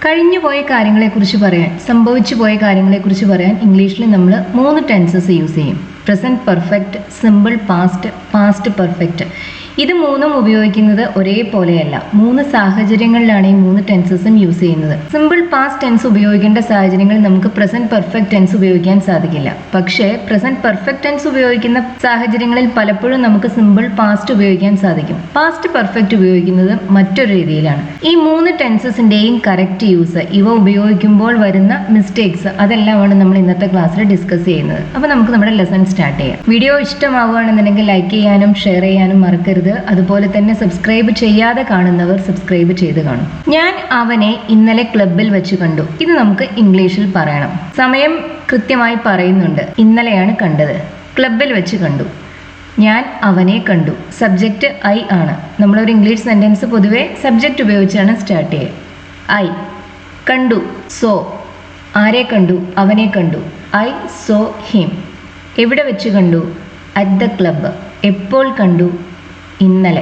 കഴിഞ്ഞുപോയ കാര്യങ്ങളെക്കുറിച്ച് പറയാൻ, സംഭവിച്ചു പോയ കാര്യങ്ങളെക്കുറിച്ച് പറയാൻ ഇംഗ്ലീഷിൽ നമ്മൾ 3 ടെൻസസ് യൂസ് ചെയ്യും. Present perfect, simple past, past perfect. ഇത് മൂന്നും ഉപയോഗിക്കുന്നത് ഒരേപോലെയല്ല. 3 സാഹചര്യങ്ങളിലാണ് ഈ 3 ടെൻസസും യൂസ് ചെയ്യുന്നത്. സിമ്പിൾ പാസ്റ്റ് ടെൻസ് ഉപയോഗിക്കേണ്ട സാഹചര്യങ്ങളിൽ നമുക്ക് പ്രസന്റ് പെർഫെക്റ്റ് ടെൻസ് ഉപയോഗിക്കാൻ സാധിക്കില്ല. പക്ഷേ പ്രസന്റ് പെർഫെക്റ്റ് ടെൻസ് ഉപയോഗിക്കുന്ന സാഹചര്യങ്ങളിൽ പലപ്പോഴും നമുക്ക് സിമ്പിൾ പാസ്റ്റ് ഉപയോഗിക്കാൻ സാധിക്കും. പാസ്റ്റ് പെർഫെക്റ്റ് ഉപയോഗിക്കുന്നത് മറ്റൊരു രീതിയിലാണ്. ഈ 3 ടെൻസസിന്റെയും കറക്റ്റ് യൂസ്, ഇവ ഉപയോഗിക്കുമ്പോൾ വരുന്ന മിസ്റ്റേക്സ്, അതെല്ലാമാണ് നമ്മൾ ഇന്നത്തെ ക്ലാസ്സിൽ ഡിസ്കസ് ചെയ്യുന്നത്. അപ്പോൾ നമുക്ക് നമ്മുടെ ലെസൺ സ്റ്റാർട്ട് ചെയ്യാം. വീഡിയോ ഇഷ്ടമാവുകയാണെന്നുണ്ടെങ്കിൽ ലൈക്ക് ചെയ്യാനും ഷെയർ ചെയ്യാനും മറക്കരുത്. അതുപോലെ തന്നെ സബ്സ്ക്രൈബ് ചെയ്യാതെ കാണുന്നവർ സബ്സ്ക്രൈബ് ചെയ്ത് കാണും. ഞാൻ അവനെ ഇന്നലെ ക്ലബിൽ വെച്ച് കണ്ടു. ഇത് നമുക്ക് ഇംഗ്ലീഷിൽ പറയണം. സമയം കൃത്യമായി പറയുന്നുണ്ട്. ഇന്നലെയാണ് കണ്ടത്, ക്ലബിൽ വെച്ച് കണ്ടു. ഞാൻ അവനെ കണ്ടു. സബ്ജക്റ്റ് ഐ ആണ്. നമ്മളൊരു ഇംഗ്ലീഷ് സെന്റൻസ് പൊതുവെ സബ്ജക്റ്റ് ഉപയോഗിച്ചാണ് സ്റ്റാർട്ട് ചെയ്യുക. ഐ. കണ്ടു, സോ. ആരെ കണ്ടു? അവനെ കണ്ടു. I saw him. എവിടെ വെച്ച് കണ്ടു? At the club. എപ്പോൾ കണ്ടു? ഇന്നലെ.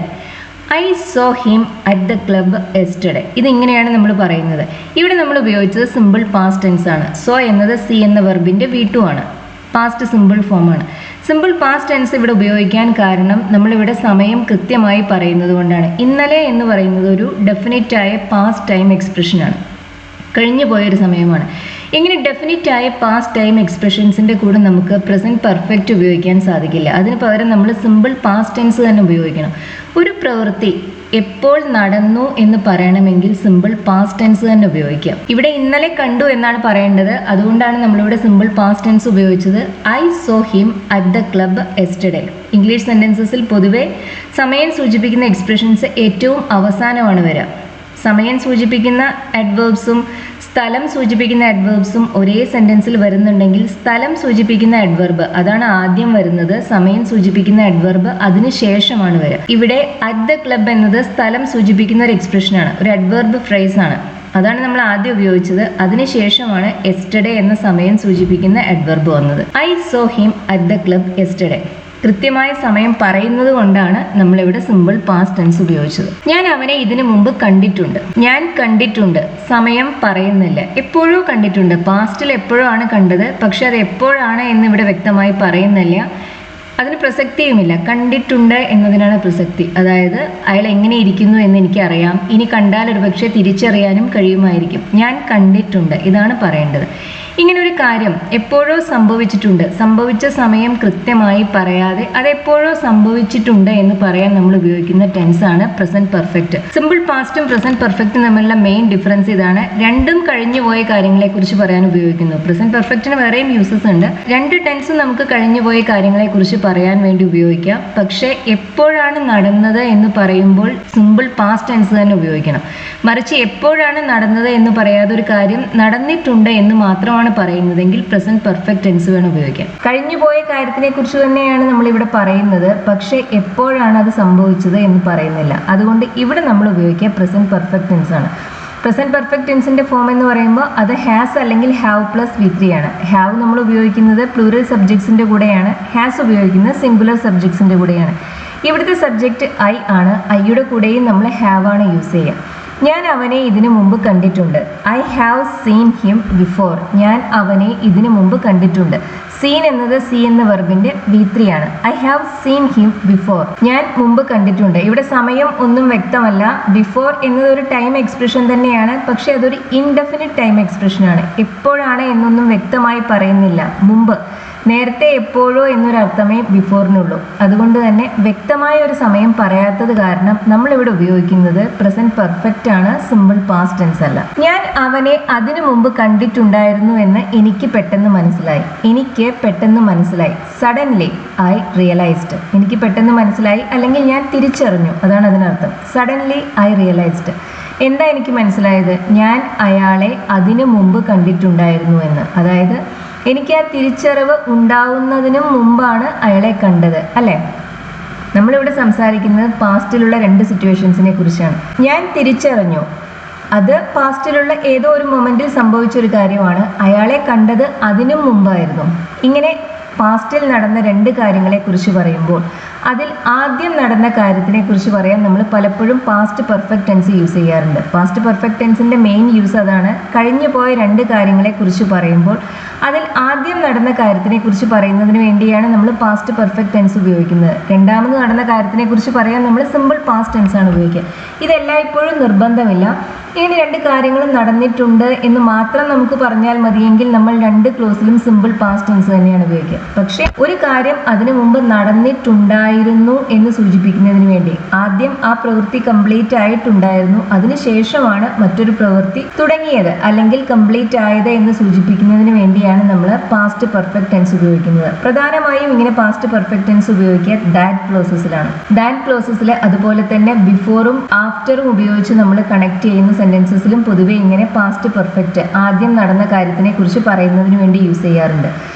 I saw him at the club yesterday. ഇതിങ്ങനെയാണ് നമ്മൾ പറയുന്നത്. ഇവിടെ നമ്മൾ ഉപയോഗിച്ചത് സിമ്പിൾ പാസ്റ്റ് ടെൻസ് ആണ്. സോ എന്നത് സി എന്ന വെർബിൻ്റെ V2 ആണ്. പാസ്റ്റ് സിമ്പിൾ ഫോമാണ്. സിമ്പിൾ പാസ്റ്റ് ടെൻസ് ഇവിടെ ഉപയോഗിക്കാൻ കാരണം നമ്മളിവിടെ സമയം കൃത്യമായി പറയുന്നത് കൊണ്ടാണ്. ഇന്നലെ എന്ന് പറയുന്നത് ഒരു ഡെഫിനിറ്റായ പാസ്റ്റ് ടൈം എക്സ്പ്രഷനാണ്. കഴിഞ്ഞു പോയൊരു സമയമാണ്. ഇങ്ങനെ ഡെഫിനിറ്റ് ആയ പാസ്റ്റ് ടൈം എക്സ്പ്രഷൻസിൻ്റെ കൂടെ നമുക്ക് പ്രസൻറ്റ് പെർഫെക്റ്റ് ഉപയോഗിക്കാൻ സാധിക്കില്ല. അതിന് പകരം നമ്മൾ സിമ്പിൾ പാസ്റ്റ് ടെൻസ് തന്നെ ഉപയോഗിക്കണം. ഒരു പ്രവൃത്തി എപ്പോൾ നടന്നു എന്ന് പറയണമെങ്കിൽ സിമ്പിൾ പാസ്റ്റ് ടെൻസ് തന്നെ ഉപയോഗിക്കാം. ഇവിടെ ഇന്നലെ കണ്ടു എന്നാണ് പറയേണ്ടത്. അതുകൊണ്ടാണ് നമ്മളിവിടെ സിമ്പിൾ പാസ്റ്റ് ടെൻസ് ഉപയോഗിച്ചത്. I saw him at the club yesterday. English സെൻറ്റൻസസിൽ പൊതുവെ സമയം സൂചിപ്പിക്കുന്ന എക്സ്പ്രഷൻസ് ഏറ്റവും അവസാനമാണ് വരിക. സമയം സൂചിപ്പിക്കുന്ന അഡ്വേർബ്സും സ്ഥലം സൂചിപ്പിക്കുന്ന അഡ്വേർബ്സും ഒരേ സെന്റൻസിൽ വരുന്നുണ്ടെങ്കിൽ സ്ഥലം സൂചിപ്പിക്കുന്ന അഡ്വർബ് അതാണ് ആദ്യം വരുന്നത്. സമയം സൂചിപ്പിക്കുന്ന അഡ്വർബ് അതിന് ശേഷമാണ് വരിക. ഇവിടെ അറ്റ് ദ ക്ലബ് എന്നത് സ്ഥലം സൂചിപ്പിക്കുന്ന ഒരു എക്സ്പ്രഷനാണ്, ഒരു അഡ്വർബ് ഫ്രേസ് ആണ്. അതാണ് നമ്മൾ ആദ്യം ഉപയോഗിച്ചത്. അതിനുശേഷമാണ് യെസ്റ്റർഡേ എന്ന സമയം സൂചിപ്പിക്കുന്ന അഡ്വർബ് വന്നത്. I saw him at the club yesterday. കൃത്യമായ സമയം പറയുന്നത് കൊണ്ടാണ് നമ്മളിവിടെ സിമ്പിൾ പാസ്റ്റ് ടെൻസ് ഉപയോഗിച്ചത്. ഞാൻ അവനെ ഇതിനു മുമ്പ് കണ്ടിട്ടുണ്ട്. ഞാൻ കണ്ടിട്ടുണ്ട്. സമയം പറയുന്നില്ല. എപ്പോഴോ കണ്ടിട്ടുണ്ട്. പാസ്റ്റിൽ എപ്പോഴോ ആണ് കണ്ടത്. പക്ഷെ അത് എപ്പോഴാണ് എന്ന് ഇവിടെ വ്യക്തമായി പറയുന്നില്ല. അതിന് പ്രസക്തിയുമില്ല. കണ്ടിട്ടുണ്ട് എന്നതിനാണ് പ്രസക്തി. അതായത് അയാൾ എങ്ങനെ ഇരിക്കുന്നു എന്ന് എനിക്കറിയാം. ഇനി കണ്ടാൽ ഒരുപക്ഷെ തിരിച്ചറിയാനും കഴിയുമായിരിക്കും. ഞാൻ കണ്ടിട്ടുണ്ട്, ഇതാണ് പറയേണ്ടത്. ഇങ്ങനെ ഒരു കാര്യം എപ്പോഴോ സംഭവിച്ചിട്ടുണ്ട്. സംഭവിച്ച സമയം കൃത്യമായി പറയാതെ അതെപ്പോഴോ സംഭവിച്ചിട്ടുണ്ട് എന്ന് പറയാൻ നമ്മൾ ഉപയോഗിക്കുന്ന ടെൻസാണ് പ്രസന്റ് പെർഫെക്റ്റ്. സിമ്പിൾ പാസ്റ്റും പ്രസന്റ് പെർഫെക്റ്റും തമ്മിലുള്ള മെയിൻ ഡിഫറൻസ് ഇതാണ്. രണ്ടും കഴിഞ്ഞു പോയ കാര്യങ്ങളെ കുറിച്ച് പറയാൻ ഉപയോഗിക്കുന്നു. പ്രസന്റ് പെർഫെക്റ്റിന് വേറെയും യൂസസ് ഉണ്ട്. 2 ടെൻസും നമുക്ക് കഴിഞ്ഞു പോയ കാര്യങ്ങളെ കുറിച്ച് പറയാൻ വേണ്ടി ഉപയോഗിക്കാം. പക്ഷേ എപ്പോഴാണ് നടന്നത് എന്ന് പറയുമ്പോൾ സിമ്പിൾ പാസ്റ്റ് ടെൻസ് തന്നെ ഉപയോഗിക്കണം. മറിച്ച് എപ്പോഴാണ് നടന്നത് എന്ന് പറയാതെ ഒരു കാര്യം നടന്നിട്ടുണ്ട് എന്ന് മാത്രമാണ് പറയുന്നതെങ്കിൽ പ്രസന്റ് പെർഫെക്റ്റ് ടെൻസ് വേണം ഉപയോഗിക്കാൻ. കഴിഞ്ഞുപോയ കാര്യത്തിനെ കുറിച്ച് തന്നെയാണ് നമ്മൾ ഇവിടെ പറയുന്നത്. പക്ഷേ എപ്പോഴാണ് അത് സംഭവിച്ചത് എന്ന് പറയുന്നില്ല. അതുകൊണ്ട് ഇവിടെ നമ്മൾ ഉപയോഗിക്കുക പ്രസന്റ് പെർഫെക്റ്റ് ടെൻസ് ആണ്. പ്രസന്റ് പെർഫെക്റ്റ് ടെൻസിന്റെ ഫോം എന്ന് പറയുമ്പോൾ അത് ഹാസ് അല്ലെങ്കിൽ ഹാവ് പ്ലസ് V3 ആണ്. ഹാവ് നമ്മൾ ഉപയോഗിക്കുന്നത് പ്ലൂറൽ സബ്ജക്ട്സിന്റെ കൂടെയാണ്. ഹാസ് ഉപയോഗിക്കുന്നത് സിംഗുലർ സബ്ജക്ട്സിന്റെ കൂടെയാണ്. ഇവിടുത്തെ സബ്ജക്റ്റ് ഐ ആണ്. ഐയുടെ കൂടെയും നമ്മൾ ഹാവ് ആണ് യൂസ് ചെയ്യുക. ഞാൻ അവനെ ഇതിനു മുമ്പ് കണ്ടിട്ടുണ്ട്. I have scene him before. ഞാൻ അവനെ ഇതിനു മുമ്പ് കണ്ടിട്ടുണ്ട്. സീൻ എന്നത് സി എന്ന വെർബിന്റെ V3 ആണ്. I have scene him before. ഞാൻ മുമ്പ് കണ്ടിട്ടുണ്ട്. ഇവിടെ സമയം ഒന്നും വ്യക്തമല്ല. ബിഫോർ എന്നത് ഒരു ടൈം എക്സ്പ്രഷൻ തന്നെയാണ്. പക്ഷെ അതൊരു ഇൻഡെഫിനിറ്റ് ടൈം എക്സ്പ്രഷൻ ആണ്. എപ്പോഴാണ് എന്നൊന്നും വ്യക്തമായി പറയുന്നില്ല. മുമ്പ്, നേരത്തെ, എപ്പോഴോ എന്നൊരർത്ഥമേ ബിഫോറിനുള്ളൂ. അതുകൊണ്ട് തന്നെ വ്യക്തമായ ഒരു സമയം പറയാത്തത് കാരണം നമ്മളിവിടെ ഉപയോഗിക്കുന്നത് പ്രസന്റ് പെർഫെക്റ്റ് ആണ്, സിമ്പിൾ പാസ്റ്റ് ടെൻസ് അല്ല. ഞാൻ അവനെ അതിനു മുമ്പ് കണ്ടിട്ടുണ്ടായിരുന്നു എന്ന് എനിക്ക് പെട്ടെന്ന് മനസ്സിലായി. എനിക്ക് പെട്ടെന്ന് മനസ്സിലായി. Suddenly I realised. എനിക്ക് പെട്ടെന്ന് മനസ്സിലായി അല്ലെങ്കിൽ ഞാൻ തിരിച്ചറിഞ്ഞു, അതാണ് അതിനർത്ഥം. Suddenly I realised. എന്താ എനിക്ക് മനസ്സിലായത്? ഞാൻ അയാളെ അതിനു മുമ്പ് കണ്ടിട്ടുണ്ടായിരുന്നു എന്ന്. അതായത് എനിക്ക് ആ തിരിച്ചറിവ് ഉണ്ടാവുന്നതിനും മുമ്പാണ് അയാളെ കണ്ടത്, അല്ലേ? നമ്മളിവിടെ സംസാരിക്കുന്നത് പാസ്റ്റിലുള്ള 2 സിറ്റുവേഷൻസിനെ കുറിച്ചാണ്. ഞാൻ തിരിച്ചറിഞ്ഞു, അത് പാസ്റ്റിലുള്ള ഏതോ ഒരു മൊമെന്റിൽ സംഭവിച്ചൊരു കാര്യമാണ്. അയാളെ കണ്ടത് അതിനും മുമ്പായിരുന്നു. ഇങ്ങനെ പാസ്റ്റിൽ നടന്ന 2 കാര്യങ്ങളെ കുറിച്ച് പറയുമ്പോൾ അതിൽ ആദ്യം നടന്ന കാര്യത്തിനെ കുറിച്ച് പറയാൻ നമ്മൾ പലപ്പോഴും പാസ്റ്റ് പെർഫെക്റ്റ് ടെൻസ് യൂസ് ചെയ്യാറുണ്ട്. പാസ്റ്റ് പെർഫെക്റ്റ് ടെൻസിന്റെ മെയിൻ യൂസ് അതാണ്. കഴിഞ്ഞു പോയ രണ്ട് കാര്യങ്ങളെ കുറിച്ച് പറയുമ്പോൾ അതിൽ ആദ്യം നടന്ന കാര്യത്തിനെ കുറിച്ച് പറയുന്നതിന് വേണ്ടിയാണ് നമ്മൾ പാസ്റ്റ് പെർഫെക്റ്റ് ടെൻസ് ഉപയോഗിക്കുന്നത്. രണ്ടാമത് നടന്ന കാര്യത്തിനെ കുറിച്ച് പറയാൻ നമ്മൾ സിമ്പിൾ പാസ്റ്റ് ടെൻസ് ആണ് ഉപയോഗിക്കുക. ഇതെല്ലായ്പ്പോഴും നിർബന്ധമില്ല. ഇങ്ങനെ രണ്ട് കാര്യങ്ങളും നടന്നിട്ടുണ്ട് എന്ന് മാത്രം നമുക്ക് പറഞ്ഞാൽ മതിയെങ്കിൽ നമ്മൾ രണ്ട് ക്ലോസിലും സിമ്പിൾ പാസ്റ്റ് ടെൻസ് തന്നെയാണ് ഉപയോഗിക്കുക. പക്ഷേ ഒരു കാര്യം അതിനു മുമ്പ് നടന്നിട്ടുണ്ടായിരുന്നു എന്ന് സൂചിപ്പിക്കുന്നതിന് വേണ്ടി ആദ്യം ആ പ്രവൃത്തി കംപ്ലീറ്റ് ആയിട്ടുണ്ടായിരുന്നു, അതിനുശേഷമാണ് മറ്റൊരു പ്രവൃത്തി തുടങ്ങിയത് അല്ലെങ്കിൽ കംപ്ലീറ്റ് ആയത് എന്ന് സൂചിപ്പിക്കുന്നതിന് വേണ്ടിയാണ് നമ്മൾ പാസ്റ്റ് പെർഫെക്റ്റ് ടെൻസ് ഉപയോഗിക്കുന്നത്. പ്രധാനമായും ഇങ്ങനെ പാസ്റ്റ് പെർഫെക്റ്റ് ടെൻസ് ഉപയോഗിക്കുക ദാറ്റ് ക്ലോസസിലാണ്. ദാറ്റ് ക്ലോസസിൽ അതുപോലെ തന്നെ ബിഫോറും ആഫ്റ്ററും ഉപയോഗിച്ച് നമ്മൾ കണക്ട് ചെയ്യുന്ന സെന്റൻസസിലും പൊതുവെ ഇങ്ങനെ പാസ്റ്റ് പെർഫെക്റ്റ് ആദ്യം നടന്ന കാര്യത്തിനെ കുറിച്ച് പറയുന്നതിന് വേണ്ടി യൂസ് ചെയ്യാറുണ്ട്.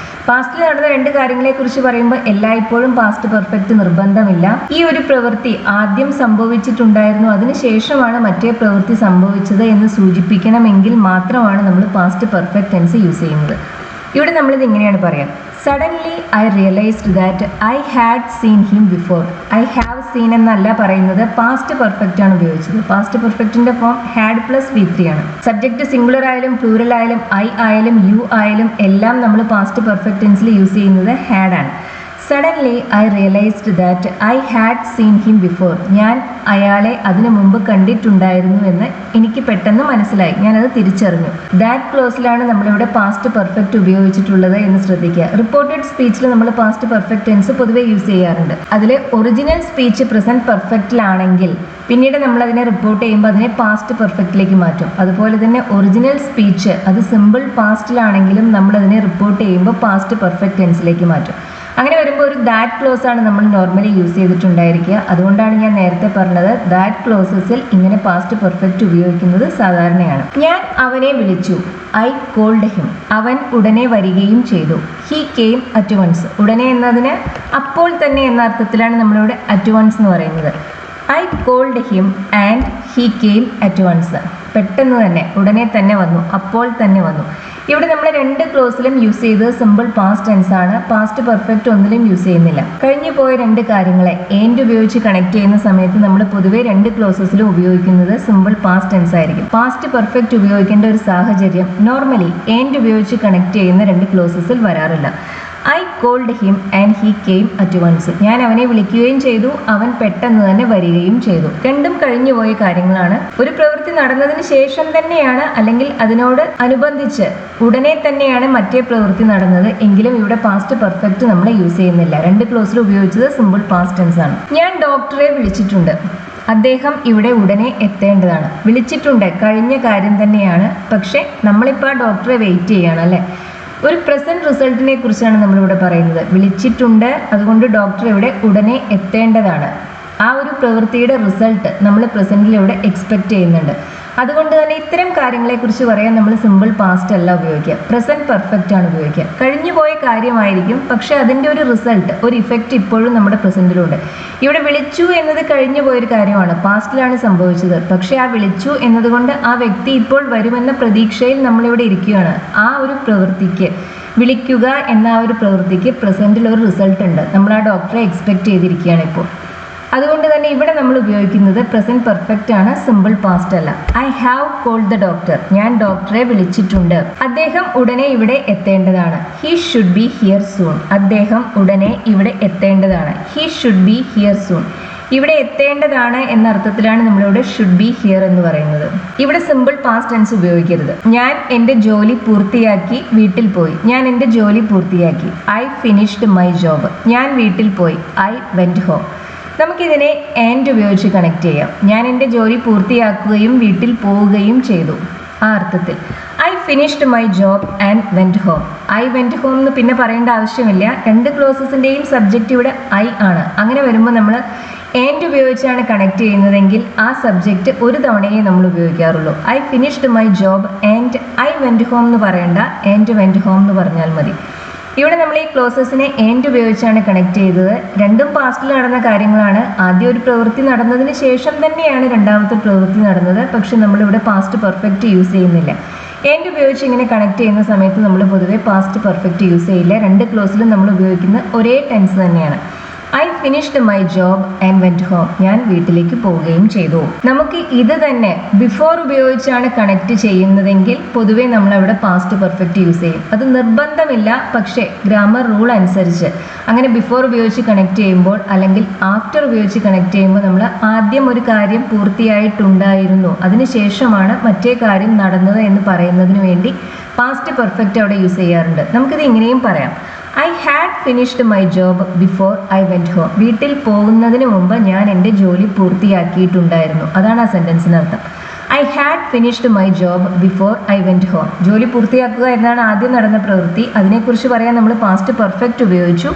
പാസ്റ്റിൽ നടന്ന രണ്ട് കാര്യങ്ങളെ കുറിച്ച് പറയുമ്പോൾ എല്ലായ്പ്പോഴും പാസ്റ്റ് പെർഫെക്റ്റ് നിർബന്ധമില്ല. ഈ ഒരു പ്രവൃത്തി ആദ്യം സംഭവിച്ചിട്ടുണ്ടായിരുന്നു, അതിനുശേഷമാണ് മറ്റേ പ്രവൃത്തി സംഭവിച്ചത് എന്ന് സൂചിപ്പിക്കണമെങ്കിൽ മാത്രമാണ് നമ്മൾ പാസ്റ്റ് പെർഫെക്റ്റ് ടെൻസ് യൂസ് ചെയ്യുന്നത്. ഇവിടെ നമ്മളിത് ഇങ്ങനെയാണ് പറയാം: suddenly I realised that I had seen him before. I have seen എന്നല്ല പറയുന്നത്, പാസ്റ്റ് പെർഫെക്റ്റ് ആണ് ഉപയോഗിച്ചത്. പാസ്റ്റ് പെർഫെക്റ്റിന്റെ ഫോം ഹാഡ് പ്ലസ് V3 ആണ്. സബ്ജക്റ്റ് സിംഗുലർ ആയാലും പ്ലൂറൽ ആയാലും ഐ ആയാലും യു ആയാലും എല്ലാം നമ്മൾ പാസ്റ്റ് പെർഫെക്റ്റ് ടെൻസിൽ യൂസ് ചെയ്യുന്നത് ഹാഡ് ആണ്. Suddenly I realised that I had seen him before. ഞാൻ അയാളെ അതിനു മുമ്പ് കണ്ടിട്ടുണ്ടായിരുന്നു എന്ന് എനിക്ക് പെട്ടെന്ന് മനസ്സിലായി, ഞാനത് തിരിച്ചറിഞ്ഞു. ദാറ്റ് ക്ലോസിലാണ് നമ്മളിവിടെ പാസ്റ്റ് പെർഫെക്റ്റ് ഉപയോഗിച്ചിട്ടുള്ളത് എന്ന് ശ്രദ്ധിക്കുക. റിപ്പോർട്ടഡ് സ്പീച്ചിൽ നമ്മൾ പാസ്റ്റ് പെർഫെക്റ്റ് ടെൻസ് പൊതുവെ യൂസ് ചെയ്യാറുണ്ട്. അതിൽ ഒറിജിനൽ സ്പീച്ച് പ്രസന്റ് പെർഫെക്റ്റിലാണെങ്കിൽ പിന്നീട് നമ്മൾ അതിനെ റിപ്പോർട്ട് ചെയ്യുമ്പോൾ അതിനെ പാസ്റ്റ് പെർഫെക്റ്റിലേക്ക് മാറ്റും. അതുപോലെ തന്നെ ഒറിജിനൽ സ്പീച്ച് അത് സിമ്പിൾ പാസ്റ്റിലാണെങ്കിലും നമ്മൾ അതിനെ റിപ്പോർട്ട് ചെയ്യുമ്പോൾ പാസ്റ്റ് പെർഫെക്റ്റ് ടെൻസിലേക്ക് മാറ്റും. അങ്ങനെ വരുമ്പോൾ ഒരു ദാറ്റ് ക്ലോസ് ആണ് നമ്മൾ നോർമലി യൂസ് ചെയ്തിട്ടുണ്ടായിരിക്കുക. അതുകൊണ്ടാണ് ഞാൻ നേരത്തെ പറഞ്ഞത് ദാറ്റ് ക്ലോസസിൽ ഇങ്ങനെ പാസ്റ്റ് പെർഫെക്റ്റ് ഉപയോഗിക്കുന്നത് സാധാരണയാണ്. ഞാൻ അവനെ വിളിച്ചു, ഐ കോൾഡ് ഹിം. അവൻ ഉടനെ വരികയും ചെയ്തു, ഹി കെയിം അറ്റ് വൺസ്. ഉടനെ എന്നതിന് അപ്പോൾ തന്നെ എന്ന അർത്ഥത്തിലാണ് നമ്മളിവിടെ അറ്റ് വൺസ് എന്ന് പറയുന്നത്. I called him and he came at once. പെട്ടെന്ന് തന്നെ, ഉടനെ തന്നെ വന്നു, അപ്പോൾ തന്നെ വന്നു. ഇവിടെ നമ്മൾ രണ്ട് ക്ലോസിലും യൂസ് ചെയ്തത് സിമ്പിൾ പാസ്റ്റ് ടെൻസ് ആണ്. പാസ്റ്റ് പെർഫെക്റ്റ് ഒന്നിലും യൂസ് ചെയ്യുന്നില്ല. കഴിഞ്ഞു പോയ രണ്ട് കാര്യങ്ങളെ ആൻഡ് ഉപയോഗിച്ച് കണക്ട് ചെയ്യുന്ന സമയത്ത് നമ്മൾ പൊതുവെ രണ്ട് ക്ലോസസിലും ഉപയോഗിക്കുന്നത് സിമ്പിൾ പാസ്റ്റ് ടെൻസ് ആയിരിക്കും. പാസ്റ്റ് പെർഫെക്റ്റ് ഉപയോഗിക്കേണ്ട ഒരു സാഹചര്യം നോർമലി ആൻഡ് ഉപയോഗിച്ച് കണക്ട് ചെയ്യുന്ന രണ്ട് ക്ലോസസിൽ വരാറില്ല. I called him and he came at once. ഞാൻ അവനെ വിളിക്കുകയും ചെയ്തു, അവൻ പെട്ടെന്ന് തന്നെ വരികയും ചെയ്തു. രണ്ടും കഴിഞ്ഞുപോയ കാര്യങ്ങളാണ്. ഒരു പ്രവൃത്തി നടന്നതിന് ശേഷം തന്നെയാണ് അല്ലെങ്കിൽ അതിനോട് അനുബന്ധിച്ച് ഉടനെ തന്നെയാണ് മറ്റേ പ്രവൃത്തി നടന്നത് എങ്കിലും ഇവിടെ പാസ്റ്റ് പെർഫെക്റ്റ് നമ്മൾ യൂസ് ചെയ്യുന്നില്ല. രണ്ട് ക്ലോസിൽ ഉപയോഗിച്ചത് സിമ്പിൾ പാസ്റ്റ് ടെൻസ് ആണ്. ഞാൻ ഡോക്ടറെ വിളിച്ചിട്ടുണ്ട്. അദ്ദേഹം ഇവിടെ ഉടനെ എത്തേണ്ടതാണ്. വിളിച്ചിട്ടുണ്ട് കഴിഞ്ഞ കാര്യം തന്നെയാണ്, പക്ഷെ നമ്മളിപ്പോൾ ആ ഡോക്ടറെ വെയിറ്റ് ചെയ്യണം അല്ലേ. ഒരു പ്രസന്റ് റിസൾട്ടിനെ കുറിച്ചാണ് നമ്മളിവിടെ പറയുന്നത്. വിളിച്ചിട്ടുണ്ട്, അതുകൊണ്ട് ഡോക്ടർ ഇവിടെ ഉടനെ എത്തേണ്ടതാണ്. ആ ഒരു പ്രവൃത്തിയുടെ റിസൾട്ട് നമ്മൾ പ്രസന്റിൽ ഇവിടെ എക്സ്പെക്ട് ചെയ്യുന്നുണ്ട്. അതുകൊണ്ട് തന്നെ ഇത്തരം കാര്യങ്ങളെക്കുറിച്ച് പറയാൻ നമ്മൾ സിമ്പിൾ പാസ്റ്റ് അല്ല ഉപയോഗിക്കുക, പ്രസന്റ് പെർഫെക്റ്റ് ആണ് ഉപയോഗിക്കുക. കഴിഞ്ഞു പോയ കാര്യമായിരിക്കും, പക്ഷെ അതിൻ്റെ ഒരു റിസൾട്ട്, ഒരു ഇഫക്റ്റ് ഇപ്പോഴും നമ്മുടെ പ്രസന്റിലുണ്ട്. ഇവിടെ വിളിച്ചു എന്നത് കഴിഞ്ഞു പോയൊരു കാര്യമാണ്, പാസ്റ്റിലാണ് സംഭവിച്ചത്. പക്ഷെ ആ വിളിച്ചു എന്നതുകൊണ്ട് ആ വ്യക്തി ഇപ്പോൾ വരുമെന്ന പ്രതീക്ഷയിൽ നമ്മളിവിടെ ഇരിക്കുകയാണ്. ആ ഒരു പ്രവൃത്തിക്ക്, വിളിക്കുക എന്ന ആ ഒരു പ്രവൃത്തിക്ക് പ്രസന്റിൽ ഒരു റിസൾട്ട് ഉണ്ട്. നമ്മൾ ആ ഡോക്ടറെ എക്സ്പെക്ട് ചെയ്തിരിക്കുകയാണ് ഇപ്പോൾ. അതുകൊണ്ട് തന്നെ ഇവിടെ നമ്മൾ ഉപയോഗിക്കുന്നത് പ്രസന്റ് പെർഫെക്റ്റ് ആണ്, സിമ്പിൾ പാസ്റ്റ് അല്ല. I have called the doctor. ഞാൻ ഡോക്ടറെ വിളിച്ചിട്ടുണ്ട്. അദ്ദേഹം ഉടനെ ഇവിടെ എത്തേണ്ടതാണ്. He should be here soon. അദ്ദേഹം ഉടനെ ഇവിടെ എത്തേണ്ടതാണ്. He should be here soon. ഇവിടെ എത്തേണ്ടതാണ് എന്ന അർത്ഥത്തിലാണ് നമ്മളിവിടെ ഷുഡ് ബി ഹിയർ എന്ന് പറയുന്നത്. ഇവിടെ സിമ്പിൾ പാസ്റ്റ് ടെൻസ് ഉപയോഗിക്കരുത്. ഞാൻ എൻ്റെ ജോലി പൂർത്തിയാക്കി വീട്ടിൽ പോയി. ഞാൻ എൻ്റെ ജോലി പൂർത്തിയാക്കി. I finished my job. ഞാൻ വീട്ടിൽ പോയി. I went home. നമുക്കിതിനെ ആൻഡ് ഉപയോഗിച്ച് കണക്ട് ചെയ്യാം. ഞാൻ എൻ്റെ ജോലി പൂർത്തിയാക്കുകയും വീട്ടിൽ പോവുകയും ചെയ്തു. ആ അർത്ഥത്തിൽ I finished my job and went home. I went home എന്ന് പിന്നെ പറയേണ്ട ആവശ്യമില്ല. രണ്ട് ക്ലോസസിൻ്റെയും സബ്ജക്റ്റ് ഇവിടെ ഐ ആണ്. അങ്ങനെ വരുമ്പോൾ നമ്മൾ ആൻഡ് ഉപയോഗിച്ചാണ് കണക്ട് ചെയ്യുന്നതെങ്കിൽ ആ സബ്ജക്റ്റ് ഒരു തവണയേ നമ്മൾ ഉപയോഗിക്കാറുള്ളൂ. I finished my job and I went home എന്ന് പറയേണ്ട, ആൻഡ് വെന്റ് ഹോം എന്ന് പറഞ്ഞാൽ മതി. ഇവിടെ നമ്മൾ ഈ ക്ലോസസിനെ ആൻഡ് ഉപയോഗിച്ചാണ് കണക്ട് ചെയ്തത്. രണ്ടും പാസ്റ്റിൽ നടന്ന കാര്യങ്ങളാണ്. ആദ്യം ഒരു പ്രവൃത്തി നടന്നതിന് ശേഷം തന്നെയാണ് രണ്ടാമത്തെ പ്രവൃത്തി നടന്നത്. പക്ഷെ നമ്മളിവിടെ പാസ്റ്റ് പെർഫെക്റ്റ് യൂസ് ചെയ്യുന്നില്ല. ആൻഡ് ഉപയോഗിച്ച് ഇങ്ങനെ കണക്ട് ചെയ്യുന്ന സമയത്ത് നമ്മൾ പൊതുവെ പാസ്റ്റ് പെർഫെക്റ്റ് യൂസ് ചെയ്യില്ല. രണ്ട് ക്ലോസിലും നമ്മൾ ഉപയോഗിക്കുന്ന ഒരേ ടെൻസ് തന്നെയാണ്. I finished my job and went home. ഞാൻ വീട്ടിലേക്ക് പോവുകയും ചെയ്തു. നമുക്ക് ഇത് തന്നെ ബിഫോർ ഉപയോഗിച്ചാണ് കണക്ട് ചെയ്യുന്നതെങ്കിൽ പൊതുവേ നമ്മൾ അവിടെ പാസ്റ്റ് പെർഫെക്റ്റ് യൂസ് ചെയ്യും. അത് നിർബന്ധമില്ല, പക്ഷേ ഗ്രാമർ റൂൾ അനുസരിച്ച് അങ്ങനെ ബിഫോർ ഉപയോഗിച്ച് കണക്ട് ചെയ്യുമ്പോൾ അല്ലെങ്കിൽ ആഫ്റ്റർ ഉപയോഗിച്ച് കണക്ട് ചെയ്യുമ്പോൾ നമ്മൾ ആദ്യം ഒരു കാര്യം പൂർത്തിയായിട്ടുണ്ടായിരുന്നു, അതിനുശേഷമാണ് മറ്റേ കാര്യം നടന്നത് എന്ന് പറയുന്നതിന് വേണ്ടി പാസ്റ്റ് പെർഫെക്റ്റ് അവിടെ യൂസ് ചെയ്യാറുണ്ട്. നമുക്കിത് ഇങ്ങനെയും പറയാം. I had finished my job before I went home. വീട്ടിൽ പോകുന്നതിന് മുമ്പ് ഞാൻ എൻ്റെ ജോലി പൂർത്തിയാക്കിയിട്ടുണ്ടായിരുന്നു. അതാണ് ആ സെൻറ്റൻസിന് അർത്ഥം. I had finished my job before I went home. ജോലി പൂർത്തിയാക്കുക എന്നാണ് ആദ്യം നടന്ന പ്രവൃത്തി. അതിനെക്കുറിച്ച് പറയാൻ നമ്മൾ പാസ്റ്റ് പെർഫെക്റ്റ് ഉപയോഗിച്ചു.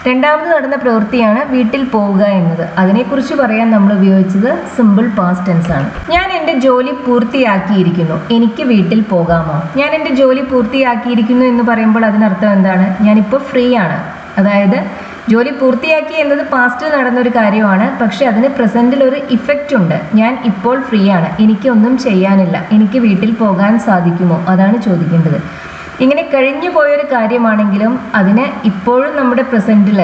രണ്ടാമത് നടന്ന പ്രവൃത്തിയാണ് വീട്ടിൽ പോവുക എന്നത്. അതിനെക്കുറിച്ച് പറയാൻ നമ്മൾ ഉപയോഗിച്ചത് സിമ്പിൾ പാസ്റ്റ് ടെൻസ് ആണ്. ഞാൻ എൻ്റെ ജോലി പൂർത്തിയാക്കിയിരിക്കുന്നു. എനിക്ക് വീട്ടിൽ പോകാമോ? ഞാൻ എൻ്റെ ജോലി പൂർത്തിയാക്കിയിരിക്കുന്നു എന്ന് പറയുമ്പോൾ അതിനർത്ഥം എന്താണ്? ഞാനിപ്പോൾ ഫ്രീ ആണ്. അതായത് ജോലി പൂർത്തിയാക്കി എന്നത് പാസ്റ്റിൽ നടന്നൊരു കാര്യമാണ്, പക്ഷെ അതിന് പ്രസന്റിൽ ഒരു ഇഫക്റ്റ് ഉണ്ട്. ഞാൻ ഇപ്പോൾ ഫ്രീ ആണ്, എനിക്കൊന്നും ചെയ്യാനില്ല, എനിക്ക് വീട്ടിൽ പോകാൻ സാധിക്കുമോ? അതാണ് ചോദിക്കേണ്ടത്. ഇങ്ങനെ കഴിഞ്ഞു പോയൊരു കാര്യമാണെങ്കിലും അതിന് ഇപ്പോഴും നമ്മുടെ പ്രസൻറ്റിൽ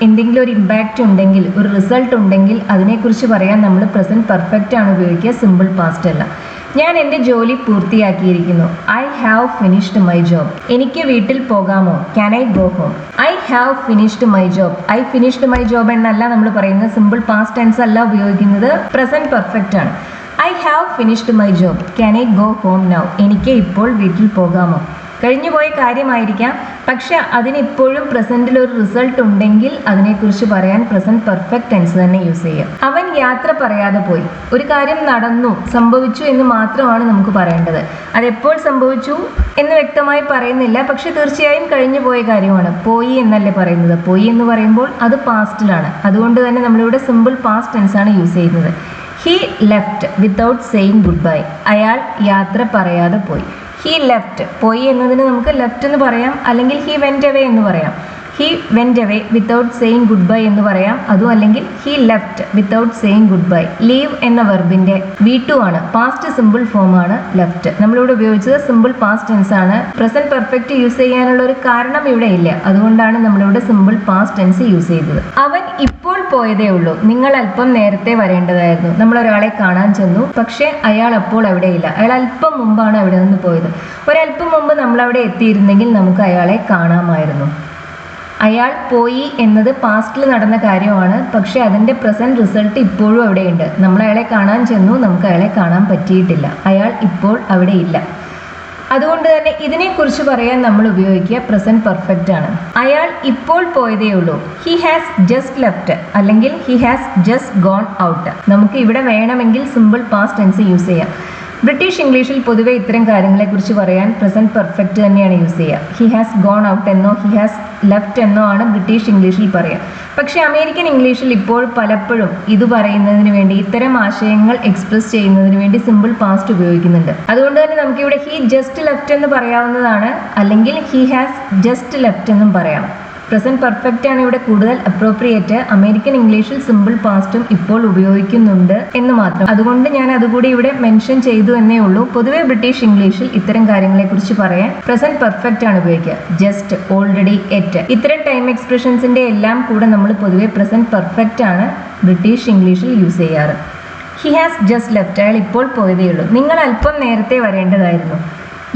എന്തെങ്കിലും ഒരു ഇമ്പാക്റ്റ് ഉണ്ടെങ്കിൽ, ഒരു റിസൾട്ട് ഉണ്ടെങ്കിൽ അതിനെക്കുറിച്ച് പറയാൻ നമ്മൾ പ്രസൻറ്റ് പെർഫെക്റ്റ് ആണ് ഉപയോഗിക്കുക, സിമ്പിൾ പാസ്റ്റ് അല്ല. ഞാൻ എൻ്റെ ജോലി പൂർത്തിയാക്കിയിരിക്കുന്നു. I have finished my job. എനിക്ക് വീട്ടിൽ പോകാമോ? Can I go home? I have finished my job. I finished my job എന്നല്ല നമ്മൾ പറയുന്നത്. സിമ്പിൾ പാസ്റ്റ് ടെൻസ് അല്ല ഉപയോഗിക്കുന്നത്, പ്രസൻറ്റ് പെർഫെക്റ്റ് ആണ്. I have finished my job. Can I go home now? എനിക്ക് ഇപ്പോൾ വീട്ടിൽ പോകാമോ? കഴിഞ്ഞുപോയ കാര്യമായിരിക്കാം, പക്ഷെ അതിനിപ്പോഴും പ്രസന്റിൽ ഒരു റിസൾട്ട് ഉണ്ടെങ്കിൽ അതിനെക്കുറിച്ച് പറയാൻ പ്രസന്റ് പെർഫെക്റ്റ് ടെൻസ് തന്നെ യൂസ് ചെയ്യാം. അവൻ യാത്ര പറയാതെ പോയി. ഒരു കാര്യം നടന്നു, സംഭവിച്ചു എന്ന് മാത്രമാണ് നമുക്ക് പറയേണ്ടത്. അതെപ്പോൾ സംഭവിച്ചു എന്ന് വ്യക്തമായി പറയുന്നില്ല, പക്ഷെ തീർച്ചയായും കഴിഞ്ഞു പോയ കാര്യമാണ്. പോയി എന്നല്ലേ പറയുന്നത്. പോയി എന്ന് പറയുമ്പോൾ അത് പാസ്റ്റിലാണ്. അതുകൊണ്ട് തന്നെ നമ്മളിവിടെ സിമ്പിൾ പാസ്റ്റ് ടെൻസ് ആണ് യൂസ് ചെയ്യുന്നത്. He left without saying good bye. അയാൾ യാത്ര പറയാതെ പോയി. ഹി ലെഫ്റ്റ്, പോയി എന്നതിന് നമുക്ക് ലെഫ്റ്റ് എന്ന് പറയാം, അല്ലെങ്കിൽ ഹി വെൻറ്റ് അവേ എന്ന് പറയാം. He went away without saying goodbye എന്ന് പറയാം. അതും അല്ലെങ്കിൽ he left without saying goodbye. Leave എന്ന വെർബിന്റെ V2 ആണ്, പാസ്റ്റ് സിമ്പിൾ ഫോം ആണ് ലെഫ്റ്റ്. നമ്മളിവിടെ ഉപയോഗിച്ചത് സിമ്പിൾ പാസ്റ്റ് ടെൻസ് ആണ്. പ്രസന്റ് പെർഫെക്റ്റ് യൂസ് ചെയ്യാനുള്ള ഒരു കാരണം ഇവിടെ ഇല്ല, അതുകൊണ്ടാണ് നമ്മളിവിടെ സിമ്പിൾ പാസ്റ്റ് ടെൻസ് യൂസ് ചെയ്തത്. അവൻ ഇപ്പോൾ പോയതേ ഉള്ളൂ. നിങ്ങൾ അല്പം നേരത്തെ വരേണ്ടതായിരുന്നു. നമ്മൾ ഒരാളെ കാണാൻ ചെന്നു, പക്ഷേ അയാൾ അപ്പോൾ അവിടെയില്ല. അയാൾ അല്പം മുമ്പാണ് അവിടെ നിന്ന് പോയത്. ഒരല്പം മുമ്പ് നമ്മൾ അവിടെ എത്തിയിരുന്നെങ്കിൽ നമുക്ക് അയാളെ കാണാമായിരുന്നു. അയാൾ പോയി എന്നത് പാസ്റ്റിൽ നടന്ന കാര്യമാണ്, പക്ഷെ അതിൻ്റെ പ്രസന്റ് റിസൾട്ട് ഇപ്പോഴും അവിടെയുണ്ട്. നമ്മൾ അയാളെ കാണാൻ ചെന്നു, നമുക്ക് അയാളെ കാണാൻ പറ്റിയിട്ടില്ല. അയാൾ ഇപ്പോൾ അവിടെ ഇല്ല. അതുകൊണ്ട് തന്നെ ഇതിനെക്കുറിച്ച് പറയാൻ നമ്മൾ ഉപയോഗിക്കുക പ്രസന്റ് പെർഫെക്റ്റ് ആണ്. അയാൾ ഇപ്പോൾ പോയതേ ഉള്ളൂ. ഹി ഹാസ് ജസ്റ്റ് ലെഫ്റ്റ് അല്ലെങ്കിൽ he has just gone out. നമുക്ക് ഇവിടെ വേണമെങ്കിൽ സിമ്പിൾ പാസ്റ്റ് ടെൻസ് യൂസ് ചെയ്യാം. ബ്രിട്ടീഷ് ഇംഗ്ലീഷിൽ പൊതുവെ ഇത്തരം കാര്യങ്ങളെക്കുറിച്ച് പറയാൻ പ്രസന്റ് പെർഫെക്റ്റ് തന്നെയാണ് യൂസ് ചെയ്യുക. ഹി ഹാസ് ഗോൺ ഔട്ട് എന്നോ ഹി ഹാസ് ലെഫ്റ്റ് എന്നോ ആണ് ബ്രിട്ടീഷ് ഇംഗ്ലീഷിൽ പറയുക. പക്ഷേ അമേരിക്കൻ ഇംഗ്ലീഷിൽ ഇപ്പോൾ പലപ്പോഴും ഇത് പറയുന്നതിന് വേണ്ടി, ഇത്തരം ആശയങ്ങൾ എക്സ്പ്രസ് ചെയ്യുന്നതിന് വേണ്ടി സിമ്പിൾ പാസ്റ്റ് ഉപയോഗിക്കുന്നുണ്ട്. അതുകൊണ്ട് തന്നെ നമുക്കിവിടെ ഹി ജസ്റ്റ് ലെഫ്റ്റ് എന്ന് പറയാവുന്നതാണ്, അല്ലെങ്കിൽ ഹി ഹാസ് ജസ്റ്റ് ലെഫ്റ്റ് എന്നും പറയാം. പ്രസന്റ് പെർഫെക്റ്റ് ആണ് ഇവിടെ കൂടുതൽ അപ്രോപ്രിയേറ്റ്. അമേരിക്കൻ ഇംഗ്ലീഷിൽ സിമ്പിൾ പാസ്റ്റും ഇപ്പോൾ ഉപയോഗിക്കുന്നുണ്ട് എന്ന് മാത്രം. അതുകൊണ്ട് ഞാൻ അതുകൂടി ഇവിടെ മെൻഷൻ ചെയ്തു എന്നേ ഉള്ളൂ. പൊതുവെ ബ്രിട്ടീഷ് ഇംഗ്ലീഷിൽ ഇത്തരം കാര്യങ്ങളെക്കുറിച്ച് പറയാൻ പ്രസന്റ് പെർഫെക്റ്റ് ആണ് ഉപയോഗിക്കുക. ജസ്റ്റ്, ഓൾറെഡി, എറ്റ്, ഇത്തരം ടൈം എക്സ്പ്രഷൻസിന്റെ എല്ലാം കൂടെ നമ്മൾ പൊതുവെ പ്രസന്റ് പെർഫെക്റ്റ് ആണ് ബ്രിട്ടീഷ് ഇംഗ്ലീഷിൽ യൂസ് ചെയ്യാറ്. He has just left. അയാൾ ഇപ്പോൾ പോയതേ ഉള്ളൂ. നിങ്ങൾ അല്പം നേരത്തെ വരേണ്ടതായിരുന്നു.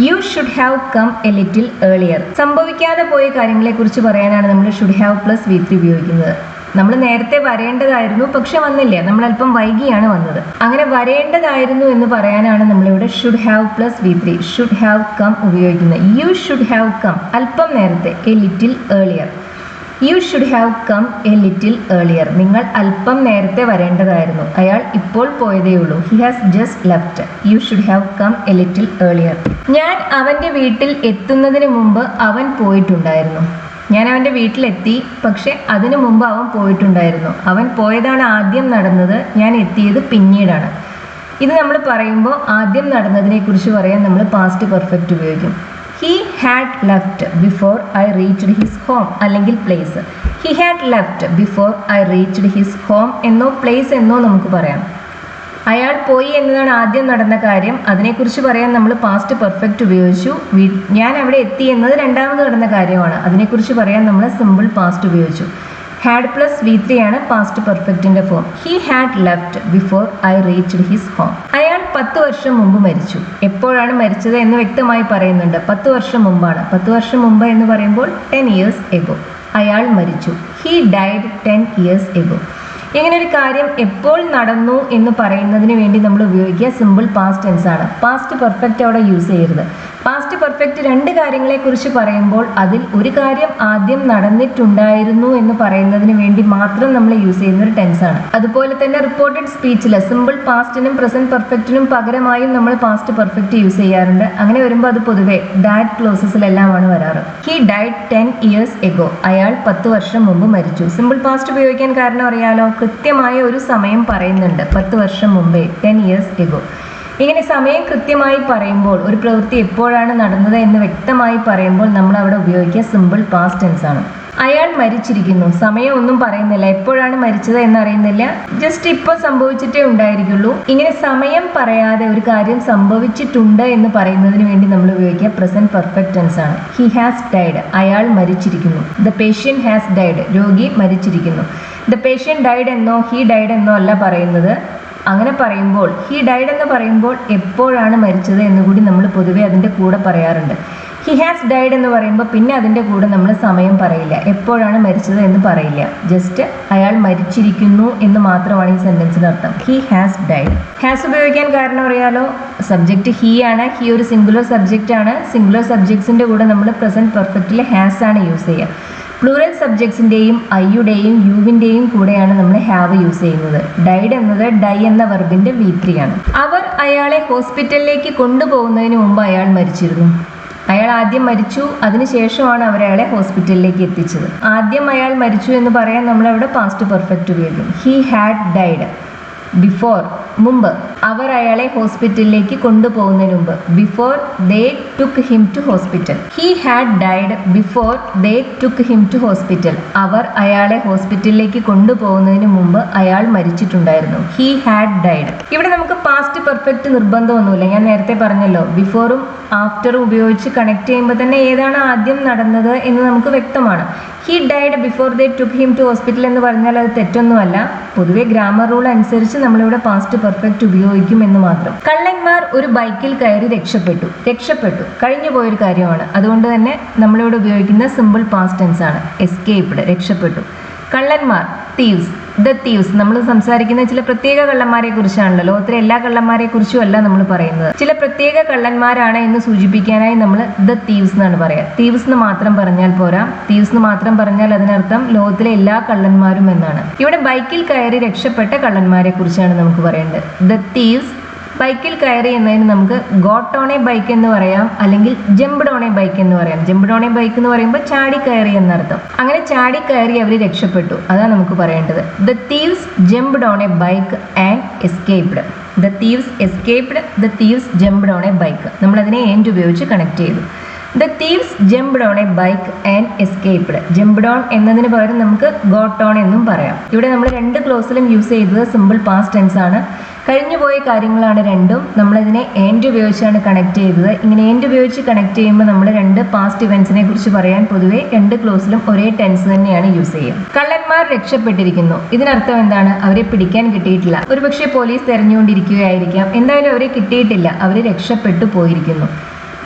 You should have come a little earlier. സംഭവിക്കാതെ പോയ കാര്യങ്ങളെക്കുറിച്ച് പറയാനാണ് നമ്മൾ ഷുഡ് ഹാവ് പ്ലസ് V3 ഉപയോഗിക്കുന്നത്. നമ്മൾ നേരത്തെ വരേണ്ടതായിരുന്നു, പക്ഷെ വന്നില്ല, നമ്മൾ അല്പം വൈകിയാണ് വന്നത്. അങ്ങനെ വരേണ്ടതായിരുന്നു എന്ന് പറയാനാണ് നമ്മളിവിടെ should have plus V3 should have come ഉപയോഗിക്കുന്നത്. യു ഷുഡ് ഹാവ് കം, അല്പം നേരത്തെ, a little earlier. You should have come a little earlier. നിങ്ങൾ അല്പം നേരത്തെ വരേണ്ടതായിരുന്നു. അയാൾ ഇപ്പോൾ പോയതേ ഉള്ളൂ. He has just left. You should have come a little earlier. ഞാൻ അവൻ്റെ വീട്ടിൽ എത്തുന്നതിന് മുമ്പ് അവൻ പോയിട്ടുണ്ടായിരുന്നു. ഞാൻ അവൻ്റെ വീട്ടിലെത്തി, പക്ഷെ അതിനു മുമ്പ് അവൻ പോയിട്ടുണ്ടായിരുന്നു. അവൻ പോയതാണ് ആദ്യം നടന്നത്, ഞാൻ എത്തിയത് പിന്നീടാണ്. ഇത് നമ്മൾ പറയുമ്പോൾ ആദ്യം നടന്നതിനെക്കുറിച്ച് പറയാൻ നമ്മൾ പാസ്റ്റ് പെർഫെക്റ്റ് ഉപയോഗിക്കും. He had left before I reached his home, അല്ലെങ്കിൽ place. He had left before I reached his home എന്നോ പ്ലേസ് എന്നോ നമുക്ക് പറയാം. അയാൾ പോയി എന്നതാണ് ആദ്യം നടന്ന കാര്യം. അതിനെക്കുറിച്ച് പറയാൻ നമ്മൾ പാസ്റ്റ് പെർഫെക്റ്റ് ഉപയോഗിച്ചു. ഞാൻ അവിടെ എത്തി എന്നത് രണ്ടാമത് നടന്ന കാര്യമാണ്. അതിനെക്കുറിച്ച് പറയാൻ നമ്മൾ സിമ്പിൾ പാസ്റ്റ് ഉപയോഗിച്ചു. ഹാഡ് പ്ലസ് V3 ആണ് പാസ്റ്റ് പെർഫെക്റ്റിന്റെ form. He had left before I reached his home. അയാൾ 10 വർഷം മുമ്പ് മരിച്ചു. എപ്പോഴാണ് മരിച്ചത് എന്ന് വ്യക്തമായി പറയുന്നുണ്ട്. 10 വർഷം മുമ്പാണ്. 10 വർഷം മുമ്പ് എന്ന് പറയുമ്പോൾ 10 years ago. അയാൾ മരിച്ചു. He died 10 years ago. ഇങ്ങനെ ഒരു കാര്യം എപ്പോൾ നടന്നു എന്ന് പറയുന്നതിന് വേണ്ടി നമ്മൾ ഉപയോഗിക്കുക സിമ്പിൾ പാസ്റ്റ് ടെൻസ് ആണ്. പാസ്റ്റ് പെർഫെക്റ്റ് അവിടെ യൂസ് ചെയ്യരുത്. പാസ്റ്റ് പെർഫെക്റ്റ് രണ്ട് കാര്യങ്ങളെക്കുറിച്ച് പറയുമ്പോൾ അതിൽ ഒരു കാര്യം ആദ്യം നടന്നിട്ടുണ്ടായിരുന്നു എന്ന് പറയുന്നതിന് വേണ്ടി മാത്രം നമ്മൾ യൂസ് ചെയ്യുന്ന ഒരു ടെൻസ് ആണ്. അതുപോലെ തന്നെ റിപ്പോർട്ടഡ് സ്പീച്ചിൽ സിമ്പിൾ പാസ്റ്റിനും പ്രസന്റ് പെർഫെക്റ്റിനും പകരമായും നമ്മൾ പാസ്റ്റ് പെർഫെക്റ്റ് യൂസ് ചെയ്യാറുണ്ട്. അങ്ങനെ വരുമ്പോൾ അത് പൊതുവെ ദാറ്റ് ക്ലോസസിലെല്ലാമാണ് വരാറ്. He died 10 years ago. അയാൾ 10 വർഷം മുമ്പ് മരിച്ചു. സിമ്പിൾ പാസ്റ്റ് ഉപയോഗിക്കാൻ കാരണം അറിയാലോ, കൃത്യമായ ഒരു സമയം പറയുന്നുണ്ട്. 10 വർഷം മുമ്പേ, 10 years ago. ഇങ്ങനെ സമയം കൃത്യമായി പറയുമ്പോൾ, ഒരു പ്രവൃത്തി എപ്പോഴാണ് നടന്നത് എന്ന് വ്യക്തമായി പറയുമ്പോൾ നമ്മൾ അവിടെ ഉപയോഗിക്കുക സിമ്പിൾ പാസ്റ്റ് ടെൻസ് ആണ്. അയാൾ മരിച്ചിരിക്കുന്നു. സമയം ഒന്നും പറയുന്നില്ല, എപ്പോഴാണ് മരിച്ചത് എന്നറിയുന്നില്ല, ജസ്റ്റ് ഇപ്പോൾ സംഭവിച്ചിട്ടേ ഉണ്ടായിരിക്കുള്ളൂ. ഇങ്ങനെ സമയം പറയാതെ ഒരു കാര്യം സംഭവിച്ചിട്ടുണ്ട് എന്ന് പറയുന്നതിന് വേണ്ടി നമ്മൾ ഉപയോഗിക്കുക പ്രസന്റ് പെർഫെക്റ്റ് ടെൻസ് ആണ്. He has died. അയാൾ മരിച്ചിരിക്കുന്നു. The patient has died. രോഗി മരിച്ചിരിക്കുന്നു. ദ പേഷ്യന്റ് ഡൈഡ് എന്നോ ഹി ഡൈഡ് എന്നോ അല്ല പറയുന്നത്. അങ്ങനെ പറയുമ്പോൾ ഹി ഡൈഡ് എന്ന് പറയുമ്പോൾ എപ്പോഴാണ് മരിച്ചത് എന്നുകൂടി നമ്മൾ പൊതുവെ അതിൻ്റെ കൂടെ പറയാറുണ്ട്. ഹി ഹാസ് ഡൈഡ് എന്ന് പറയുമ്പോൾ പിന്നെ അതിൻ്റെ കൂടെ നമ്മൾ സമയം പറയില്ല, എപ്പോഴാണ് മരിച്ചത് എന്ന് പറയില്ല. ജസ്റ്റ് അയാൾ മരിച്ചിരിക്കുന്നു എന്ന് മാത്രമാണ് ഈ സെൻറ്റൻസിന് അർത്ഥം. He has died. ഹാസ് ഉപയോഗിക്കാൻ കാരണം അറിയാലോ, സബ്ജക്റ്റ് ഹി ആണ്. ഹി ഒരു സിംഗുലർ സബ്ജക്റ്റ് ആണ്. സിംഗുലർ സബ്ജക്ട്സിൻ്റെ കൂടെ നമ്മൾ പ്രസന്റ് പെർഫെക്റ്റിൽ ഹാസ് ആണ് യൂസ് ചെയ്യുക. പ്ലൂറൽ സബ്ജക്ട്സിൻ്റെയും ഐയുടെയും യുവിൻ്റെയും കൂടെയാണ് നമ്മൾ ഹാവ് യൂസ് ചെയ്യുന്നത്. ഡൈഡ് എന്നത് ഡൈ എന്ന വെർബിൻ്റെ V3 ആണ്. അവർ അയാളെ ഹോസ്പിറ്റലിലേക്ക് കൊണ്ടുപോകുന്നതിന് മുമ്പ് അയാൾ മരിച്ചിരുന്നു. അയാൾ ആദ്യം മരിച്ചു, അതിനുശേഷമാണ് അവരയാളെ ഹോസ്പിറ്റലിലേക്ക് എത്തിച്ചത്. ആദ്യം അയാൾ മരിച്ചു എന്ന് പറയാൻ നമ്മളവിടെ പാസ്റ്റ് പെർഫെക്റ്റ് ഉപയോഗിക്കും. ഹി ഹാഡ് ഡൈഡ് ബിഫോർ, മുമ്പ്. അവർ അയാളെ ഹോസ്പിറ്റലിലേക്ക് കൊണ്ടുപോകുന്നതിന് മുമ്പ്. Before they took him to hospital. He had died before they took him to hospital. അവർ അയാളെ ഹോസ്പിറ്റലിലേക്ക് കൊണ്ടുപോകുന്നതിന് മുമ്പ് അയാൾ മരിച്ചിട്ടുണ്ടായിരുന്നു. He had died. ഇവിടെ നമുക്ക് പാസ്റ്റ് പെർഫെക്റ്റ് നിർബന്ധമൊന്നുമില്ല. ഞാൻ നേരത്തെ പറഞ്ഞല്ലോ, ബിഫോറും ആഫ്റ്ററും ഉപയോഗിച്ച് കണക്ട് ചെയ്യുമ്പോൾ തന്നെ ഏതാണ് ആദ്യം നടന്നത് എന്ന് നമുക്ക് വ്യക്തമാണ്. He died before they took him to hospital എന്ന് പറഞ്ഞാൽ അത് തെറ്റൊന്നുമല്ല. പൊതുവെ ഗ്രാമർ റൂൾ അനുസരിച്ച് നമ്മളിവിടെ പാസ്റ്റ് പെർഫെക്റ്റ് ഉപയോഗിക്കും എന്ന് മാത്രം. കള്ളന്മാർ ഒരു ബൈക്കിൽ കയറി രക്ഷപ്പെട്ടു കഴിഞ്ഞു പോയൊരു കാര്യമാണ്. അതുകൊണ്ട് തന്നെ നമ്മളിവിടെ ഉപയോഗിക്കുന്ന സിമ്പിൾ പാസ്റ്റ് ടെൻസ് ആണ്. എസ്കേപ്ഡ്, രക്ഷപ്പെട്ടു. കള്ളന്മാർ, തീവ്സ്, ദ തീവ്സ്. നമ്മൾ സംസാരിക്കുന്ന ചില പ്രത്യേക കള്ളന്മാരെ കുറിച്ചാണല്ലോ. ലോകത്തിലെ എല്ലാ കള്ളന്മാരെ കുറിച്ചും അല്ല നമ്മൾ പറയുന്നത്. ചില പ്രത്യേക കള്ളന്മാരാണ് എന്ന് സൂചിപ്പിക്കാനായി നമ്മൾ ദ തീവ്സ് എന്നാണ് പറയുക. തീവ്സ് എന്ന് മാത്രം പറഞ്ഞാൽ പോരാ. തീവ്സ് എന്ന് മാത്രം പറഞ്ഞാൽ അതിനർത്ഥം ലോകത്തിലെ എല്ലാ കള്ളന്മാരും എന്നാണ്. ഇവിടെ ബൈക്കിൽ കയറി രക്ഷപ്പെട്ട കള്ളന്മാരെ കുറിച്ചാണ് നമുക്ക് പറയേണ്ടത്. ദ തീവ്സ് ബൈക്കിൽ കയറി എന്നതിന് നമുക്ക് ഗോട്ട് ഓൺ എ ബൈക്ക് എന്ന് പറയാം, അല്ലെങ്കിൽ ജംപ്ഡ് ഓൺ എ ബൈക്ക് എന്ന് പറയാം. ജംപ്ഡ് ഓൺ എ ബൈക്ക് എന്ന് പറയുമ്പോൾ ചാടി കയറി എന്നർത്ഥം. അങ്ങനെ ചാടി കയറി അവർ രക്ഷപ്പെട്ടു, അതാണ് നമുക്ക് പറയേണ്ടത്. The thieves jumped on A bike and escaped. The thieves escaped, the thieves jumped on A bike. നമ്മളതിനെ ആൻഡ് ഉപയോഗിച്ച് കണക്ട് ചെയ്തു. The thieves jumped on A bike and escaped. Jumped on എന്നതിന് പകരം നമുക്ക് ഗോട്ട് ഓൺ എന്നും പറയാം. ഇവിടെ നമ്മൾ രണ്ട് ക്ലോസിലും യൂസ് ചെയ്തത് സിമ്പിൾ പാസ്റ്റ് ടെൻസ് ആണ്. കഴിഞ്ഞുപോയ കാര്യങ്ങളാണ് രണ്ടും. നമ്മളതിനെ ആൻഡ് ഉപയോഗിച്ചാണ് കണക്ട് ചെയ്തത്. ഇങ്ങനെ ആൻഡ് ഉപയോഗിച്ച് കണക്ട് ചെയ്യുമ്പോൾ നമ്മൾ രണ്ട് പാസ്റ്റ് ഇവൻസിനെ കുറിച്ച് പറയാൻ പൊതുവെ രണ്ട് ക്ലോസിലും ഒരേ ടെൻസ് തന്നെയാണ് യൂസ് ചെയ്യുക. കള്ളന്മാർ രക്ഷപ്പെട്ടിരിക്കുന്നു. ഇതിനർത്ഥം എന്താണ്? അവരെ പിടിക്കാൻ കിട്ടിയിട്ടില്ല. ഒരുപക്ഷെ പോലീസ് തെരഞ്ഞുകൊണ്ടിരിക്കുകയായിരിക്കാം. എന്തായാലും അവരെ കിട്ടിയിട്ടില്ല, അവർ രക്ഷപ്പെട്ടു പോയിരിക്കുന്നു.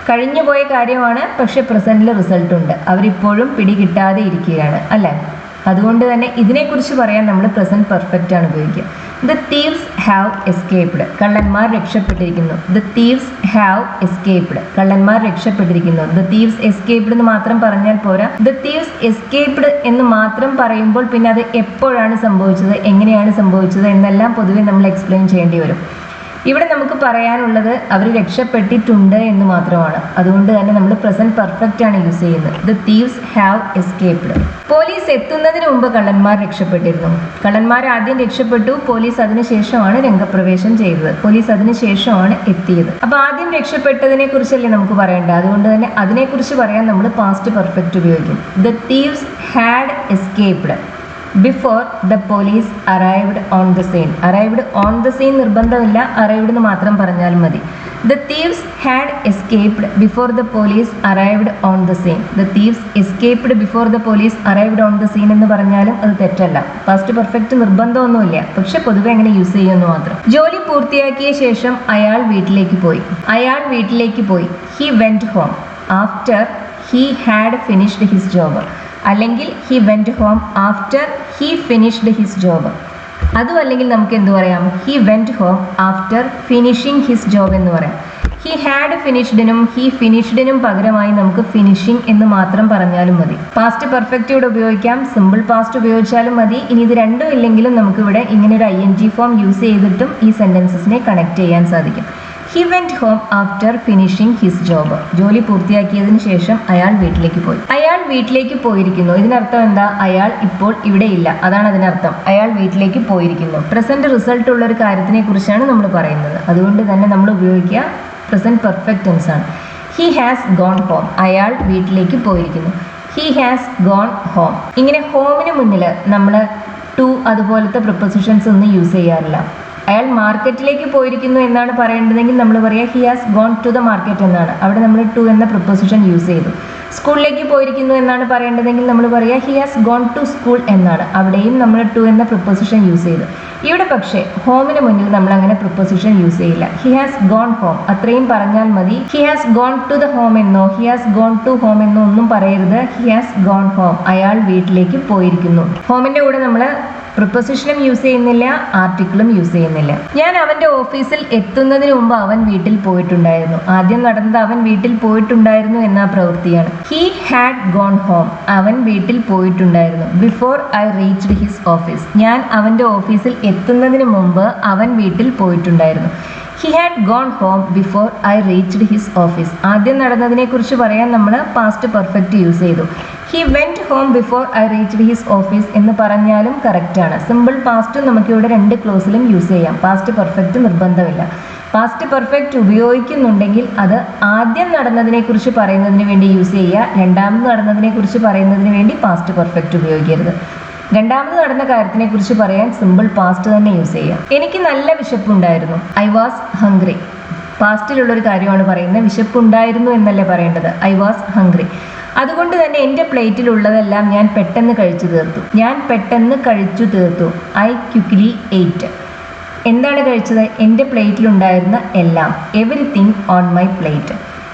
കഴിഞ്ഞുപോയ കാര്യമാണ്, പക്ഷെ പ്രസന്റിൽ റിസൾട്ട് ഉണ്ട്. അവരിപ്പോഴും പിടികിട്ടാതെ ഇരിക്കുകയാണ്, അല്ലേ? അതുകൊണ്ട് തന്നെ ഇതിനെക്കുറിച്ച് പറയാൻ നമ്മൾ പ്രസന്റ് പെർഫെക്റ്റ് ആണ് ഉപയോഗിക്കുക. The thieves have escaped. കള്ളന്മാർ രക്ഷപ്പെട്ടിരിക്കുന്നു. The thieves have escaped. കള്ളന്മാർ രക്ഷപ്പെട്ടിരിക്കുന്നു. ദ തീവ്സ് എസ്കേപ്ഡ് എന്ന് മാത്രം പറഞ്ഞാൽ പോരാ. ദ തീവ്സ് എസ്കേപ്ഡ് എന്ന് മാത്രം പറയുമ്പോൾ പിന്നെ അത് എപ്പോഴാണ് സംഭവിച്ചത്, എങ്ങനെയാണ് സംഭവിച്ചത് എന്നെല്ലാം പൊതുവെ നമ്മൾ എക്സ്പ്ലെയിൻ ചെയ്യേണ്ടി വരും. ഇവിടെ നമുക്ക് പറയാനുള്ളത് അവർ രക്ഷപ്പെട്ടിട്ടുണ്ട് എന്ന് മാത്രമാണ്. അതുകൊണ്ട് തന്നെ നമ്മൾ പ്രസന്റ് പെർഫെക്റ്റ് ആണ് യൂസ് ചെയ്യുന്നത്. The thieves have escaped. Police എത്തുന്നതിന് മുമ്പ് കള്ളന്മാർ രക്ഷപ്പെട്ടിരുന്നു. കള്ളന്മാർ ആദ്യം രക്ഷപ്പെട്ടു, പോലീസ് അതിനുശേഷമാണ് രംഗപ്രവേശം ചെയ്തത്. പോലീസ് അതിനുശേഷമാണ് എത്തിയത്. അപ്പൊ ആദ്യം രക്ഷപ്പെട്ടതിനെ കുറിച്ചല്ലേ നമുക്ക് പറയേണ്ടത്. അതുകൊണ്ട് തന്നെ അതിനെക്കുറിച്ച് പറയാൻ നമ്മൾ പാസ്റ്റ് പെർഫെക്റ്റ് ഉപയോഗിക്കും. The thieves had escaped before the police arrived on the scene. Arrived on the scene നിർബന്ധമില്ല, അറൈവ്ഡ് എന്ന് മാത്രം പറഞ്ഞാൽ മതി. The thieves had escaped before the police arrived on the scene. The thieves escaped before the police arrived on the scene എന്ന് പറഞ്ഞാലും അത് തെറ്റല്ല. Past perfect നിർബന്ധമൊന്നുമില്ല, പക്ഷെ പൊതുവെ എങ്ങനെ യൂസ് ചെയ്യുമെന്ന് മാത്രം. ജോലി പൂർത്തിയാക്കിയ ശേഷം അയാൾ വീട്ടിലേക്ക് പോയി. He went home after he had finished his job. അല്ലെങ്കിൽ he went home after he finished his job. അതും അല്ലെങ്കിൽ നമുക്ക് എന്ത് പറയാം? He went home after finishing his job എന്ന് പറയാം. He had finishedനും he finishedനും പകരമായി നമുക്ക് finishing എന്ന് മാത്രം പറഞ്ഞാലും മതി. പാസ്റ്റ് പെർഫെക്റ്റ് ഇവിടെ ഉപയോഗിക്കാം, സിമ്പിൾ പാസ്റ്റ് ഉപയോഗിച്ചാലും മതി. ഇനി ഇത് രണ്ടും ഇല്ലെങ്കിലും നമുക്കിവിടെ ഇങ്ങനെ ഒരു ING ഫോം യൂസ് ചെയ്തിട്ടും ഈ സെൻറ്റൻസസിനെ കണക്ട് ചെയ്യാൻ സാധിക്കും. He went home after finishing his job. ജോലി പൂർത്തിയാക്കിയതിനു ശേഷം അയാൾ വീട്ടിലേക്ക് പോയിരിക്കുന്നു. ഇതിനർത്ഥം എന്താ? അയാൾ ഇപ്പോൾ ഇവിടെ ഇല്ല, അതാണ് അതിനർത്ഥം. അയാൾ വീട്ടിലേക്ക് പോയിരിക്കുന്നു. പ്രസന്റ് റിസൾട്ട് ഉള്ള ഒരു കാര്യത്തിനെ കുറിച്ചാണ് നമ്മൾ പറയുന്നത്. അതുകൊണ്ട് തന്നെ നമ്മൾ ഉപയോഗിക്കുക പ്രസന്റ് പെർഫെക്റ്റ് ടെൻസ് ആണ്. He has gone home. അയാൾ വീട്ടിലേക്ക് പോയിരിക്കുന്നു. He has gone home. ഇങ്ങനെ ഹോമിന് മുന്നിൽ നമ്മൾ to അതുപോലത്തെ പ്രിപ്പോസിഷൻസ് ഒന്നും യൂസ് ചെയ്യാറില്ല. അയാൾ മാർക്കറ്റിലേക്ക് പോയിരിക്കുന്നു എന്നാണ് പറയേണ്ടതെങ്കിൽ നമ്മൾ പറയുക he has gone to the market എന്നാണ്. അവിടെ നമ്മൾ ടു എന്ന പ്രിപ്പോസിഷൻ യൂസ് ചെയ്തു. സ്കൂളിലേക്ക് പോയിരിക്കുന്നു എന്നാണ് പറയേണ്ടതെങ്കിൽ നമ്മൾ പറയുക he has gone to school എന്നാണ്. അവിടെയും നമ്മൾ ടു എന്ന പ്രിപ്പോസിഷൻ യൂസ് ചെയ്തു. ഇവിടെ പക്ഷേ ഹോമിന് മുന്നിൽ നമ്മൾ അങ്ങനെ പ്രിപ്പോസിഷൻ യൂസ് ചെയ്യില്ല. ഹി ഹാസ് ഗോൺ ഹോം അത്രയും പറഞ്ഞാൽ മതി. He has gone to the home എന്നോ he has gone to home എന്നോ ഒന്നും പറയരുത്. ഹി ഹാസ് ഗോൺ ഹോം, അയാൾ വീട്ടിലേക്ക് പോയിരിക്കുന്നു. ഹോമിൻ്റെ കൂടെ നമ്മൾ പ്രിപ്പോസിഷനും യൂസ് ചെയ്യുന്നില്ല, ആർട്ടിക്കിളും യൂസ് ചെയ്യുന്നില്ല. ഞാൻ അവൻ്റെ ഓഫീസിൽ എത്തുന്നതിന് മുമ്പ് അവൻ വീട്ടിൽ പോയിട്ടുണ്ടായിരുന്നു. ആദ്യം നടന്നത് അവൻ വീട്ടിൽ പോയിട്ടുണ്ടായിരുന്നു എന്ന പ്രവൃത്തിയാണ്. ഹി ഹാഡ് ഗോൺ ഹോം, അവൻ വീട്ടിൽ പോയിട്ടുണ്ടായിരുന്നു. Before I reached his office, ഞാൻ അവൻ്റെ ഓഫീസിൽ എത്തുന്നതിന് മുമ്പ് അവൻ വീട്ടിൽ പോയിട്ടുണ്ടായിരുന്നു. He had gone home before I reached his office, ആദ്യം നടന്നതിനെ കുറിച്ച് പറയാൻ നമ്മൾ പാസ്റ്റ് പെർഫെക്റ്റ് യൂസ് ചെയ്തു. He went home before I reached his office എന്ന് പറഞ്ഞാലും കറക്റ്റാണ്. സിമ്പിൾ പാസ്റ്റും നമുക്കിവിടെ രണ്ട് ക്ലോസിലും യൂസ് ചെയ്യാം. പാസ്റ്റ് പെർഫെക്റ്റ് നിർബന്ധമില്ല. പാസ്റ്റ് പെർഫെക്റ്റ് ഉപയോഗിക്കുന്നുണ്ടെങ്കിൽ അത് ആദ്യം നടന്നതിനെ കുറിച്ച് പറയുന്നതിന് വേണ്ടി യൂസ് ചെയ്യുക. രണ്ടാമത് നടന്നതിനെ കുറിച്ച് പറയുന്നതിന് വേണ്ടി പാസ്റ്റ് പെർഫെക്റ്റ് ഉപയോഗിക്കരുത്. രണ്ടാമത് നടന്ന കാര്യത്തിനെ കുറിച്ച് പറയാൻ സിമ്പിൾ പാസ്റ്റ് തന്നെ യൂസ് ചെയ്യാം. എനിക്ക് നല്ല വിശപ്പുണ്ടായിരുന്നു. I was hungry. പാസ്റ്റിലുള്ളൊരു കാര്യമാണ് പറയുന്നത്. വിശപ്പുണ്ടായിരുന്നു എന്നല്ലേ പറയേണ്ടത്. I was hungry. അതുകൊണ്ട് തന്നെ എൻ്റെ പ്ലേറ്റിലുള്ളതെല്ലാം ഞാൻ പെട്ടെന്ന് കഴിച്ചു തീർത്തു. I quickly ate. എന്താണ് കഴിച്ചത്? എൻ്റെ പ്ലേറ്റിലുണ്ടായിരുന്ന എല്ലാം. Everything on my plate.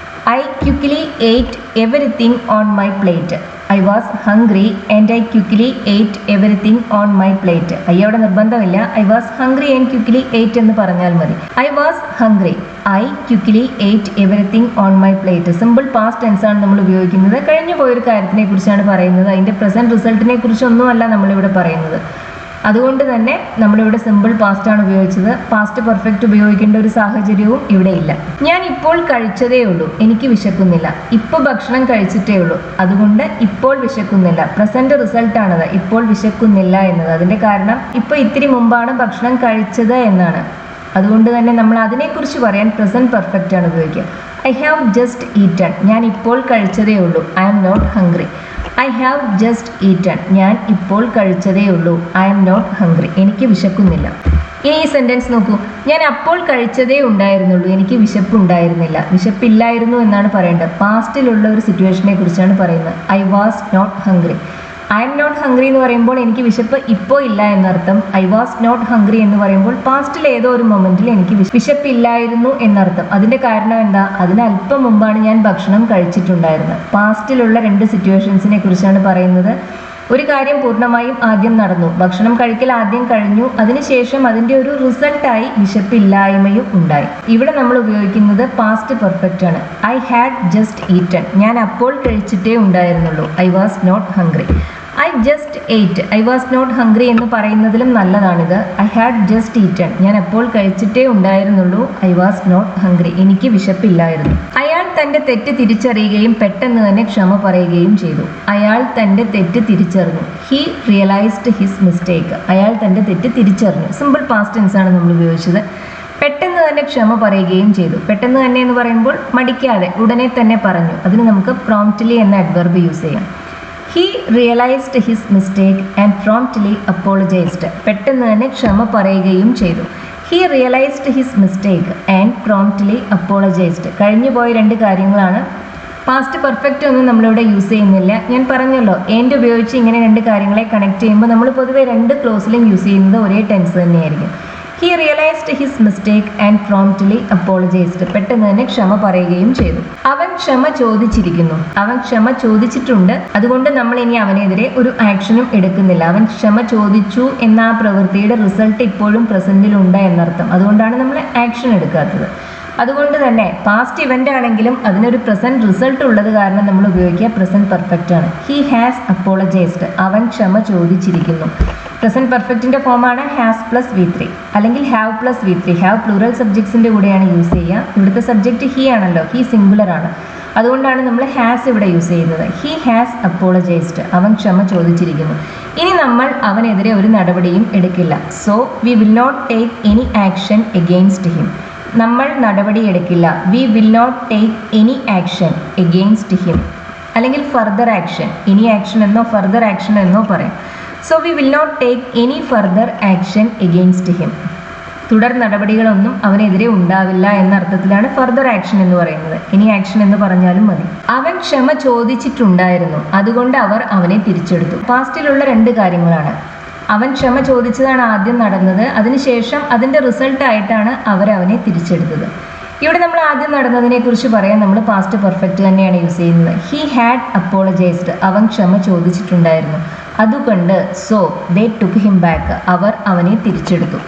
I quickly ate everything on my plate. I was hungry and I quickly ate everything on my plate. അയ്യോടെ നിർബന്ധമില്ല. I was hungry and quickly ate എന്ന് പറഞ്ഞാൽ മതി. I was hungry, I quickly ate everything on my plate. Simple past tense ആണ് നമ്മൾ ഉപയോഗിക്കുന്നത്. കഴിഞ്ഞു പോയൊരു കാര്യത്തിനെ കുറിച്ചാണ് പറയുന്നത്. അതിൻ്റെ പ്രസൻറ്റ് റിസൾട്ടിനെ കുറിച്ചൊന്നുമല്ല നമ്മളിവിടെ പറയുന്നത്. അതുകൊണ്ട് തന്നെ നമ്മളിവിടെ സിമ്പിൾ പാസ്റ്റ് ആണ് ഉപയോഗിച്ചത്. പാസ്റ്റ് പെർഫെക്റ്റ് ഉപയോഗിക്കേണ്ട ഒരു സാഹചര്യവും ഇവിടെ ഇല്ല. ഞാൻ ഇപ്പോൾ കഴിച്ചതേ ഉള്ളൂ, എനിക്ക് വിശക്കുന്നില്ല. ഇപ്പോൾ ഭക്ഷണം കഴിച്ചിട്ടേ ഉള്ളൂ, അതുകൊണ്ട് ഇപ്പോൾ വിശക്കുന്നില്ല. പ്രസന്റ് റിസൾട്ടാണത്, ഇപ്പോൾ വിശക്കുന്നില്ല എന്നത്. അതിൻ്റെ കാരണം ഇപ്പോൾ ഇത്തിരി മുമ്പാണ് ഭക്ഷണം കഴിച്ചത് എന്നാണ്. അതുകൊണ്ട് തന്നെ നമ്മൾ അതിനെക്കുറിച്ച് പറയാൻ പ്രസന്റ് പെർഫെക്റ്റ് ആണ് ഉപയോഗിക്കുക. ഐ ഹാവ് ജസ്റ്റ് ഈറ്റൺ, ഞാൻ ഇപ്പോൾ കഴിച്ചതേ ഉള്ളൂ. I am not hungry. I have just eaten, ഞാൻ ഇപ്പോൾ കഴിച്ചതേ ഉള്ളൂ. ഐ ആം നോട്ട് ഹംഗ്രി, എനിക്ക് വിശക്കുന്നില്ല. ഇനി ഈ സെൻറ്റൻസ് നോക്കൂ. ഞാൻ അപ്പോൾ കഴിച്ചതേ ഉണ്ടായിരുന്നുള്ളൂ, എനിക്ക് വിശപ്പുണ്ടായിരുന്നില്ല. വിശപ്പില്ലായിരുന്നു എന്നാണ് പറയേണ്ടത്. പാസ്റ്റിലുള്ള ഒരു സിറ്റുവേഷനെ കുറിച്ചാണ് പറയുന്നത്. I was not hungry. I am not hungry എന്ന് പറയുമ്പോൾ എനിക്ക് വിശപ്പ് ഇപ്പോൾ ഇല്ല എന്നർത്ഥം. ഐ വാസ് നോട്ട് ഹംഗ്രി എന്ന് പറയുമ്പോൾ പാസ്റ്റിൽ ഏതോ ഒരു മൊമെന്റിൽ എനിക്ക് വിശപ്പില്ലായിരുന്നു എന്നർത്ഥം. അതിൻ്റെ കാരണം എന്താ? അതിന് അല്പം മുമ്പാണ് ഞാൻ ഭക്ഷണം കഴിച്ചിട്ടുണ്ടായിരുന്നത്. പാസ്റ്റിലുള്ള രണ്ട് സിറ്റുവേഷൻസിനെ കുറിച്ചാണ് പറയുന്നത്. ഒരു കാര്യം പൂർണ്ണമായും ആദ്യം നടന്നു, ഭക്ഷണം കഴിക്കൽ ആദ്യം കഴിഞ്ഞു, അതിനുശേഷം അതിൻ്റെ ഒരു റിസൾട്ടായി വിശപ്പില്ലായ്മയും ഉണ്ടായി. ഇവിടെ നമ്മൾ ഉപയോഗിക്കുന്നത് പാസ്റ്റ് പെർഫെക്റ്റ് ആണ്. ഐ ഹാഡ് ജസ്റ്റ് ഈറ്റൺ, ഞാൻ അപ്പോൾ കഴിച്ചിട്ടേ ഉണ്ടായിരുന്നുള്ളൂ. I was not hungry. I just ate, I was not hungry എന്ന് പറയുന്നതിലും നല്ലതാണിത്. ഐ ഹാഡ് ജസ്റ്റ് ഈറ്റൺ, ഞാൻ അപ്പോൾ കഴിച്ചിട്ടേ ഉണ്ടായിരുന്നുള്ളൂ. ഐ വാസ് നോട്ട് ഹംഗ്രി, എനിക്ക് വിശപ്പില്ലായിരുന്നു. അയാൾ തൻ്റെ തെറ്റ് തിരിച്ചറിയുകയും പെട്ടെന്ന് തന്നെ ക്ഷമ പറയുകയും ചെയ്തു. അയാൾ തൻ്റെ തെറ്റ് തിരിച്ചറിഞ്ഞു. ഹി റിയലൈസ്ഡ് ഹിസ് മിസ്റ്റേക്ക്, അയാൾ തൻ്റെ തെറ്റ് തിരിച്ചറിഞ്ഞു. സിമ്പിൾ പാസ്റ്റ് ടെൻസ് ആണ് നമ്മൾ ഉപയോഗിച്ചത്. പെട്ടെന്ന് തന്നെ ക്ഷമ പറയുകയും ചെയ്തു. പെട്ടെന്ന് തന്നെ എന്ന് പറയുമ്പോൾ മടിക്കാതെ ഉടനെ തന്നെ പറഞ്ഞു. അതിന് നമുക്ക് പ്രോംപ്റ്റ്ലി എന്ന അഡ്വർബ് യൂസ് ചെയ്യാം. He realised his mistake and promptly apologised, പെട്ടെന്ന് തന്നെ ക്ഷമ പറയുകയും ചെയ്തു. He realised his mistake and promptly apologised. കഴിഞ്ഞു പോയ രണ്ട് കാര്യങ്ങളാണ്. പാസ്റ്റ് പെർഫെക്റ്റ് ഒന്നും നമ്മളിവിടെ യൂസ് ചെയ്യുന്നില്ല. ഞാൻ പറഞ്ഞല്ലോ ആൻഡ് ഉപയോഗിച്ച് ഇങ്ങനെ രണ്ട് കാര്യങ്ങളെ കണക്ട് ചെയ്യുമ്പോൾ നമ്മൾ പൊതുവെ രണ്ട് ക്ലോസിലും യൂസ് ചെയ്യുന്നത് ഒരേ ടെൻസ് തന്നെയായിരിക്കും. He realised his mistake and promptly apologised. പെട്ടെന്ന് തന്നെ ക്ഷമ പറയുകയും ചെയ്തു. അവൻ ക്ഷമ ചോദിച്ചിരിക്കുന്നു. അവൻ ക്ഷമ ചോദിച്ചിട്ടുണ്ട്. അതുകൊണ്ട് നമ്മൾ ഇനി അവനെതിരെ ഒരു ആക്ഷനും എടുക്കുന്നില്ല. അവൻ ക്ഷമ ചോദിച്ചു എന്ന ആ പ്രവൃത്തിയുടെ റിസൾട്ട് ഇപ്പോഴും പ്രസന്റിലുണ്ട് എന്നർത്ഥം. അതുകൊണ്ടാണ് നമ്മൾ ആക്ഷൻ എടുക്കാത്തത്. അതുകൊണ്ട് തന്നെ പാസ്റ്റ് ഇവന്റ് ആണെങ്കിലും അതിനൊരു പ്രസന്റ് റിസൾട്ട് ഉള്ളത് കാരണം നമ്മൾ ഉപയോഗിക്കുക പ്രസന്റ് പെർഫെക്റ്റ് ആണ്. He has apologised. അവൻ ക്ഷമ ചോദിച്ചിരിക്കുന്നു. പ്രസന്റ് പെർഫെക്റ്റിന്റെ ഫോമാണ് ഹാസ് പ്ലസ് V3 അല്ലെങ്കിൽ have plus V3. Have plural സബ്ജക്ട്സിന്റെ കൂടെയാണ് യൂസ് ചെയ്യുക. ഇവിടുത്തെ സബ്ജക്റ്റ് ഹി ആണല്ലോ, ഹി സിംഗുലർ ആണ്. അതുകൊണ്ടാണ് നമ്മൾ ഹാസ് ഇവിടെ യൂസ് ചെയ്യുന്നത്. He has apologised. അവൻ ക്ഷമ ചോദിച്ചിരിക്കുന്നു. ഇനി നമ്മൾ അവനെതിരെ ഒരു നടപടിയും എടുക്കില്ല. So we will not take any action against him. നമ്മൾ നടപടിയെടുക്കില്ല. We will not take any action against him അല്ലെങ്കിൽ ഫർദർ ആക്ഷൻ. എനി ആക്ഷൻ എന്നോ ഫർദർ ആക്ഷൻ എന്നോ പറയാം. So we will not take any further action against him. തുടർ നടപടികളൊന്നും അവനെതിരെ ഉണ്ടാവില്ല എന്ന അർത്ഥത്തിലാണ് ഫർദർ ആക്ഷൻ എന്ന് പറയുന്നത്. എനി ആക്ഷൻ എന്ന് പറഞ്ഞാലും മതി. അവൻ ക്ഷമ ചോദിച്ചിട്ടുണ്ടായിരുന്നു. അതുകൊണ്ട് അവർ അവനെ തിരിച്ചെടുത്തു. പാസ്റ്റിലുള്ള രണ്ട് കാര്യങ്ങളാണ്. അവൻ ക്ഷമ ചോദിച്ചതാണ് ആദ്യം നടന്നത്. അതിനുശേഷം അതിൻ്റെ റിസൾട്ടായിട്ടാണ് അവനെ തിരിച്ചെടുത്തത്. ഇവിടെ നമ്മൾ ആദ്യം നടന്നതിനെ കുറിച്ച് പറയാൻ നമ്മൾ പാസ്റ്റ് പെർഫെക്റ്റ് തന്നെയാണ് യൂസ് ചെയ്യുന്നത്. He had apologised. അവൻ ക്ഷമ ചോദിച്ചിട്ടുണ്ടായിരുന്നു. അതുകൊണ്ട് so they took him back. അവർ അവനെ തിരിച്ചെടുത്തു.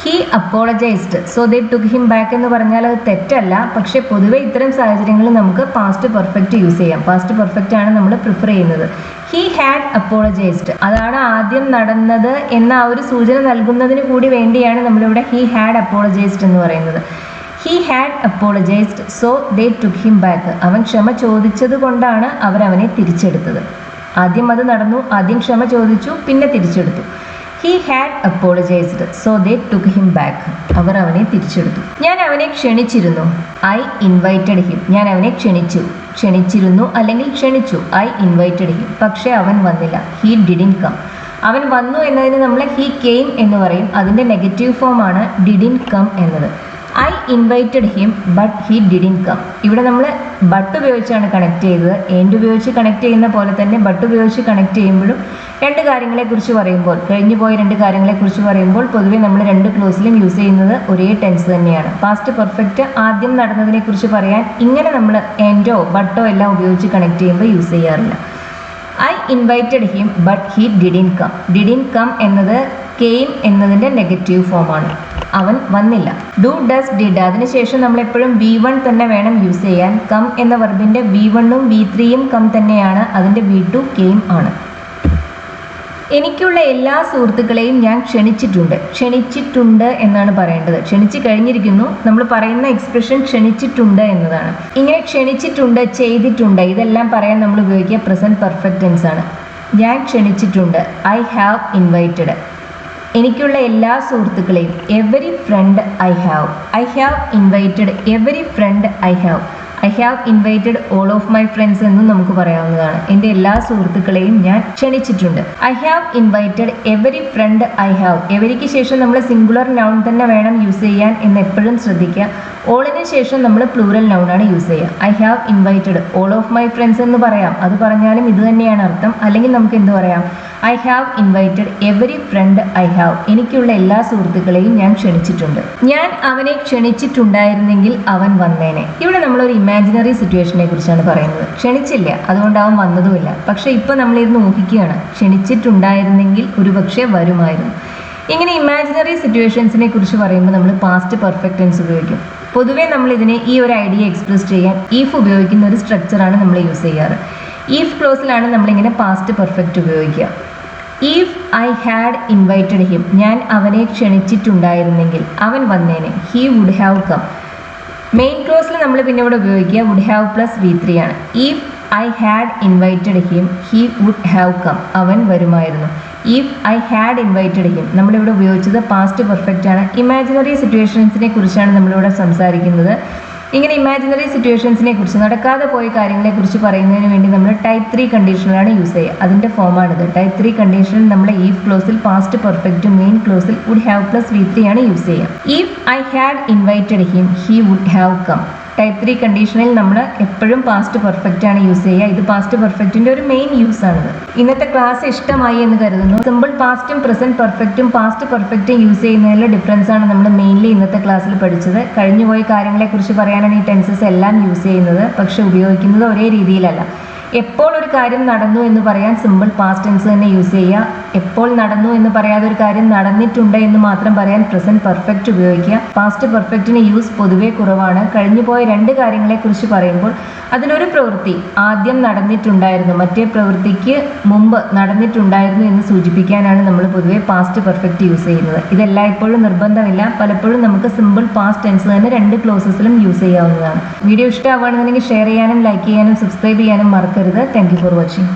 He apologised so they took him back എന്ന് പറഞ്ഞാൽ അത് തെറ്റല്ല. പക്ഷേ പൊതുവെ ഇത്തരം സാഹചര്യങ്ങളിൽ നമുക്ക് പാസ്റ്റ് പെർഫെക്റ്റ് യൂസ് ചെയ്യാം. പാസ്റ്റ് പെർഫെക്റ്റ് ആണ് നമ്മൾ പ്രിഫർ ചെയ്യുന്നത്. ഹി ഹാഡ് അപ്പോളജൈസ്ഡ് അതാണ് ആദ്യം നടന്നത് എന്ന ആ ഒരു സൂചന നൽകുന്നതിന് കൂടി വേണ്ടിയാണ് നമ്മളിവിടെ ഹി ഹാഡ് അപ്പോളജൈസ്ഡ് എന്ന് പറയുന്നത്. He had apologised so they took him back. അവൻ ക്ഷമ ചോദിച്ചത് കൊണ്ടാണ് അവനെ തിരിച്ചെടുത്തത്. ആദ്യം അത് നടന്നു. ആദ്യം ക്ഷമ ചോദിച്ചു, പിന്നെ തിരിച്ചെടുത്തു. He had apologised so they took him back. അവർ അവനെ തിരിച്ചെടുത്തു. ഞാൻ അവനെ ക്ഷണിച്ചിരുന്നു. I invited him. ഞാൻ അവനെ ക്ഷണിച്ചിരുന്നു അല്ലെങ്കിൽ ക്ഷണിച്ചു. I invited him. പക്ഷേ അവൻ വന്നില്ല. He didn't come. അവൻ വന്നു എന്നതിന് നമ്മൾ ഹി കെയിം എന്ന് പറയും. അതിൻ്റെ നെഗറ്റീവ് ഫോമാണ് ഡിഡിൻ കം എന്നത്. I invited him but he didn't come. ഇവിടെ നമ്മൾ ബട്ട് ഉപയോഗിച്ചാണ് കണക്ട് ചെയ്തത്. ആൻഡ് ഉപയോഗിച്ച് കണക്ട് ചെയ്യുന്ന പോലെ തന്നെ ബട്ട് ഉപയോഗിച്ച് കണക്ട് ചെയ്യുമ്പോഴും രണ്ട് കാര്യങ്ങളെക്കുറിച്ച് പറയുമ്പോൾ, കഴിഞ്ഞു പോയ രണ്ട് കാര്യങ്ങളെക്കുറിച്ച് പറയുമ്പോൾ പൊതുവെ നമ്മൾ രണ്ട് ക്ലോസിലും യൂസ് ചെയ്യുന്നത് ഒരേ ടെൻസ് തന്നെയാണ്. പാസ്റ്റ് പെർഫെക്റ്റ് ആദ്യം നടന്നതിനെക്കുറിച്ച് പറയാൻ ഇങ്ങനെ നമ്മൾ ആൻഡോ ബട്ടോ എല്ലാം ഉപയോഗിച്ച് കണക്ട് ചെയ്യുമ്പോൾ യൂസ് ചെയ്യാറില്ല. I invited him but he didn't come. Didn't come എന്നത് കെയിം എന്നതിൻ്റെ നെഗറ്റീവ് ഫോമാണ്. അവൻ വന്നില്ല. ഡു ഡസ് ഡിഡ് അതിനുശേഷം നമ്മൾ എപ്പോഴും V1 തന്നെ വേണം യൂസ് ചെയ്യാൻ. കം എന്ന വെർബിൻ്റെ V1ഉം V3യും കം തന്നെയാണ്. അതിൻ്റെ V2 കെയിം ആണ്. എനിക്കുള്ള എല്ലാ സുഹൃത്തുക്കളെയും ഞാൻ ക്ഷണിച്ചിട്ടുണ്ട് എന്നാണ് പറയേണ്ടത്. ക്ഷണിച്ചു കഴിഞ്ഞിരിക്കുന്നു. നമ്മൾ പറയുന്ന എക്സ്പ്രഷൻ ക്ഷണിച്ചിട്ടുണ്ട് എന്നതാണ്. ഇങ്ങനെ ക്ഷണിച്ചിട്ടുണ്ട്, ചെയ്തിട്ടുണ്ട്, ഇതെല്ലാം പറയാൻ നമ്മൾ ഉപയോഗിക്കുക പ്രസന്റ് പെർഫെക്റ്റ് ടെൻസ് ആണ്. ഞാൻ ക്ഷണിച്ചിട്ടുണ്ട്. I have invited. എനിക്കുള്ള എല്ലാ സുഹൃത്തുക്കളെയും every friend I have invited every friend I have invited all of my friends എന്നും നമുക്ക് പറയാവുന്നതാണ്. എൻ്റെ എല്ലാ സുഹൃത്തുക്കളെയും ഞാൻ ക്ഷണിച്ചിട്ടുണ്ട്. I have invited every friend എവരിക്ക് ശേഷം നമ്മൾ സിംഗുലർ നൗൺ തന്നെ വേണം യൂസ് ചെയ്യാൻ എന്ന് എപ്പോഴും ശ്രദ്ധിക്കുക. ഓളിന് ശേഷം നമ്മൾ പ്ലൂറൽ നൗണാണ് യൂസ് ചെയ്യുക. I have invited all of my friends എന്ന് പറയാം. അത് പറഞ്ഞാലും ഇത് തന്നെയാണ് അർത്ഥം. അല്ലെങ്കിൽ നമുക്ക് എന്ത് പറയാം? I have invited every friend എനിക്കുള്ള എല്ലാ സുഹൃത്തുക്കളെയും ഞാൻ ക്ഷണിച്ചിട്ടുണ്ട്. ഞാൻ അവനെ ക്ഷണിച്ചിട്ടുണ്ടായിരുന്നെങ്കിൽ അവൻ വന്നേനെ. ഇവിടെ നമ്മളൊരു ഇമാജിനറി സിറ്റുവേഷനെ കുറിച്ചാണ് പറയുന്നത്. ക്ഷണിച്ചില്ല, അതുകൊണ്ട് അവൻ വന്നതുമില്ല. പക്ഷേ ഇപ്പോൾ നമ്മളിരുന്ന് ഊഹിക്കുകയാണ്, ക്ഷണിച്ചിട്ടുണ്ടായിരുന്നെങ്കിൽ ഒരുപക്ഷെ വരുമായിരുന്നു. ഇങ്ങനെ ഇമാജിനറി സിറ്റുവേഷൻസിനെ കുറിച്ച് പറയുമ്പോൾ നമ്മൾ പാസ്റ്റ് പെർഫെക്റ്റ് ടെൻസ് ഉപയോഗിക്കും. പൊതുവേ നമ്മൾ ഇതിനെ ഈ ഒരു ഐഡിയ എക്സ്പ്രസ് ചെയ്യാൻ ഈഫ് ഉപയോഗിക്കുന്ന ഒരു സ്ട്രക്ചറാണ് നമ്മൾ യൂസ് ചെയ്യാറ്. ഈഫ് ക്ലോസിലാണ് നമ്മളിങ്ങനെ പാസ്റ്റ് പെർഫെക്റ്റ് ഉപയോഗിക്കുക. If I had invited him, ഞാൻ അവനെ ക്ഷണിച്ചിട്ടുണ്ടായിരുന്നെങ്കിൽ അവൻ വന്നേനെ. He would have come. Main ക്ലോസിൽ നമ്മൾ പിന്നെ ഇവിടെ ഉപയോഗിക്കുക വുഡ് ഹാവ് പ്ലസ് V3 ആണ്. If I had invited him he would have come, അവൻ വരുമായിരുന്നു. If I had invited him നമ്മളിവിടെ ഉപയോഗിച്ചത് പാസ്റ്റ് പെർഫെക്റ്റ് ആണ്. ഇമാജിനറി സിറ്റുവേഷൻസിനെ കുറിച്ചാണ് നമ്മളിവിടെ സംസാരിക്കുന്നത്. ഇങ്ങനെ ഇമാജിനറി സിറ്റുവേഷൻസിനെ കുറിച്ച്, നടക്കാതെ പോയ കാര്യങ്ങളെ കുറിച്ച് പറയുന്നതിന് വേണ്ടി നമ്മൾ ടൈപ്പ് 3 കണ്ടീഷണലാണ് യൂസ് ചെയ്യുക. അതിൻ്റെ ഫോമാണിത്. ടൈപ്പ് 3 കണ്ടീഷനിൽ നമ്മൾ ഈഫ് ക്ലോസിൽ പാസ്റ്റ് പെർഫെക്റ്റും മെയിൻ ക്ലോസിൽ വുഡ് ഹാവ് പ്ലസ് V3 ആണ് യൂസ് ചെയ്യുക. If I had invited him he would have come. Type 3 കണ്ടീഷനിൽ നമ്മൾ എപ്പോഴും പാസ്റ്റ് പെർഫെക്റ്റ് ആണ് യൂസ് ചെയ്യുക. ഇത് പാസ്റ്റ് പെർഫെക്റ്റിന്റെ ഒരു മെയിൻ യൂസ് ആണിത്. ഇന്നത്തെ ക്ലാസ് ഇഷ്ടമായി എന്ന് കരുതുന്നു. സിമ്പിൾ പാസ്റ്റും പ്രസന്റ് പെർഫെക്റ്റും പാസ്റ്റ് പെർഫെക്റ്റും യൂസ് ചെയ്യുന്നതിലുള്ള ഡിഫറൻസ് ആണ് നമ്മൾ മെയിൻലി ഇന്നത്തെ ക്ലാസ്സിൽ പഠിച്ചത്. കഴിഞ്ഞുപോയ കാര്യങ്ങളെക്കുറിച്ച് പറയാനാണ് ഈ ടെൻസസ് എല്ലാം യൂസ് ചെയ്യുന്നത്. പക്ഷെ ഉപയോഗിക്കുന്നത് ഒരേ രീതിയിലല്ല. എപ്പോൾ ഒരു കാര്യം നടന്നു എന്ന് പറയാൻ സിമ്പിൾ പാസ്റ്റ് ടെൻസ് തന്നെ യൂസ് ചെയ്യുക. എപ്പോൾ നടന്നു എന്ന് പറയാതെ ഒരു കാര്യം നടന്നിട്ടുണ്ട് എന്ന് മാത്രം പറയാൻ പ്രസന്റ് പെർഫെക്റ്റ് ഉപയോഗിക്കുക. പാസ്റ്റ് പെർഫെക്റ്റിന് യൂസ് പൊതുവെ കുറവാണ്. കഴിഞ്ഞുപോയ രണ്ട് കാര്യങ്ങളെക്കുറിച്ച് പറയുമ്പോൾ അതിലൊരു പ്രവൃത്തി ആദ്യം നടന്നിട്ടുണ്ടായിരുന്നു, മറ്റേ പ്രവൃത്തിക്ക് മുമ്പ് നടന്നിട്ടുണ്ടായിരുന്നു എന്ന് സൂചിപ്പിക്കാനാണ് നമ്മൾ പൊതുവെ പാസ്റ്റ് പെർഫെക്റ്റ് യൂസ് ചെയ്യുന്നത്. ഇതെല്ലായ്പ്പോഴും നിർബന്ധമില്ല. പലപ്പോഴും നമുക്ക് സിമ്പിൾ പാസ്റ്റ് ടെൻസ് തന്നെ രണ്ട് ക്ലോസസിലും യൂസ് ചെയ്യാവുന്നതാണ്. വീഡിയോ ഇഷ്ടമാവുകയാണെന്നുണ്ടെങ്കിൽ ഷെയർ ചെയ്യാനും ലൈക്ക് ചെയ്യാനും സബ്സ്ക്രൈബ് ചെയ്യാനും മറക്കരുത്. Thank you for watching.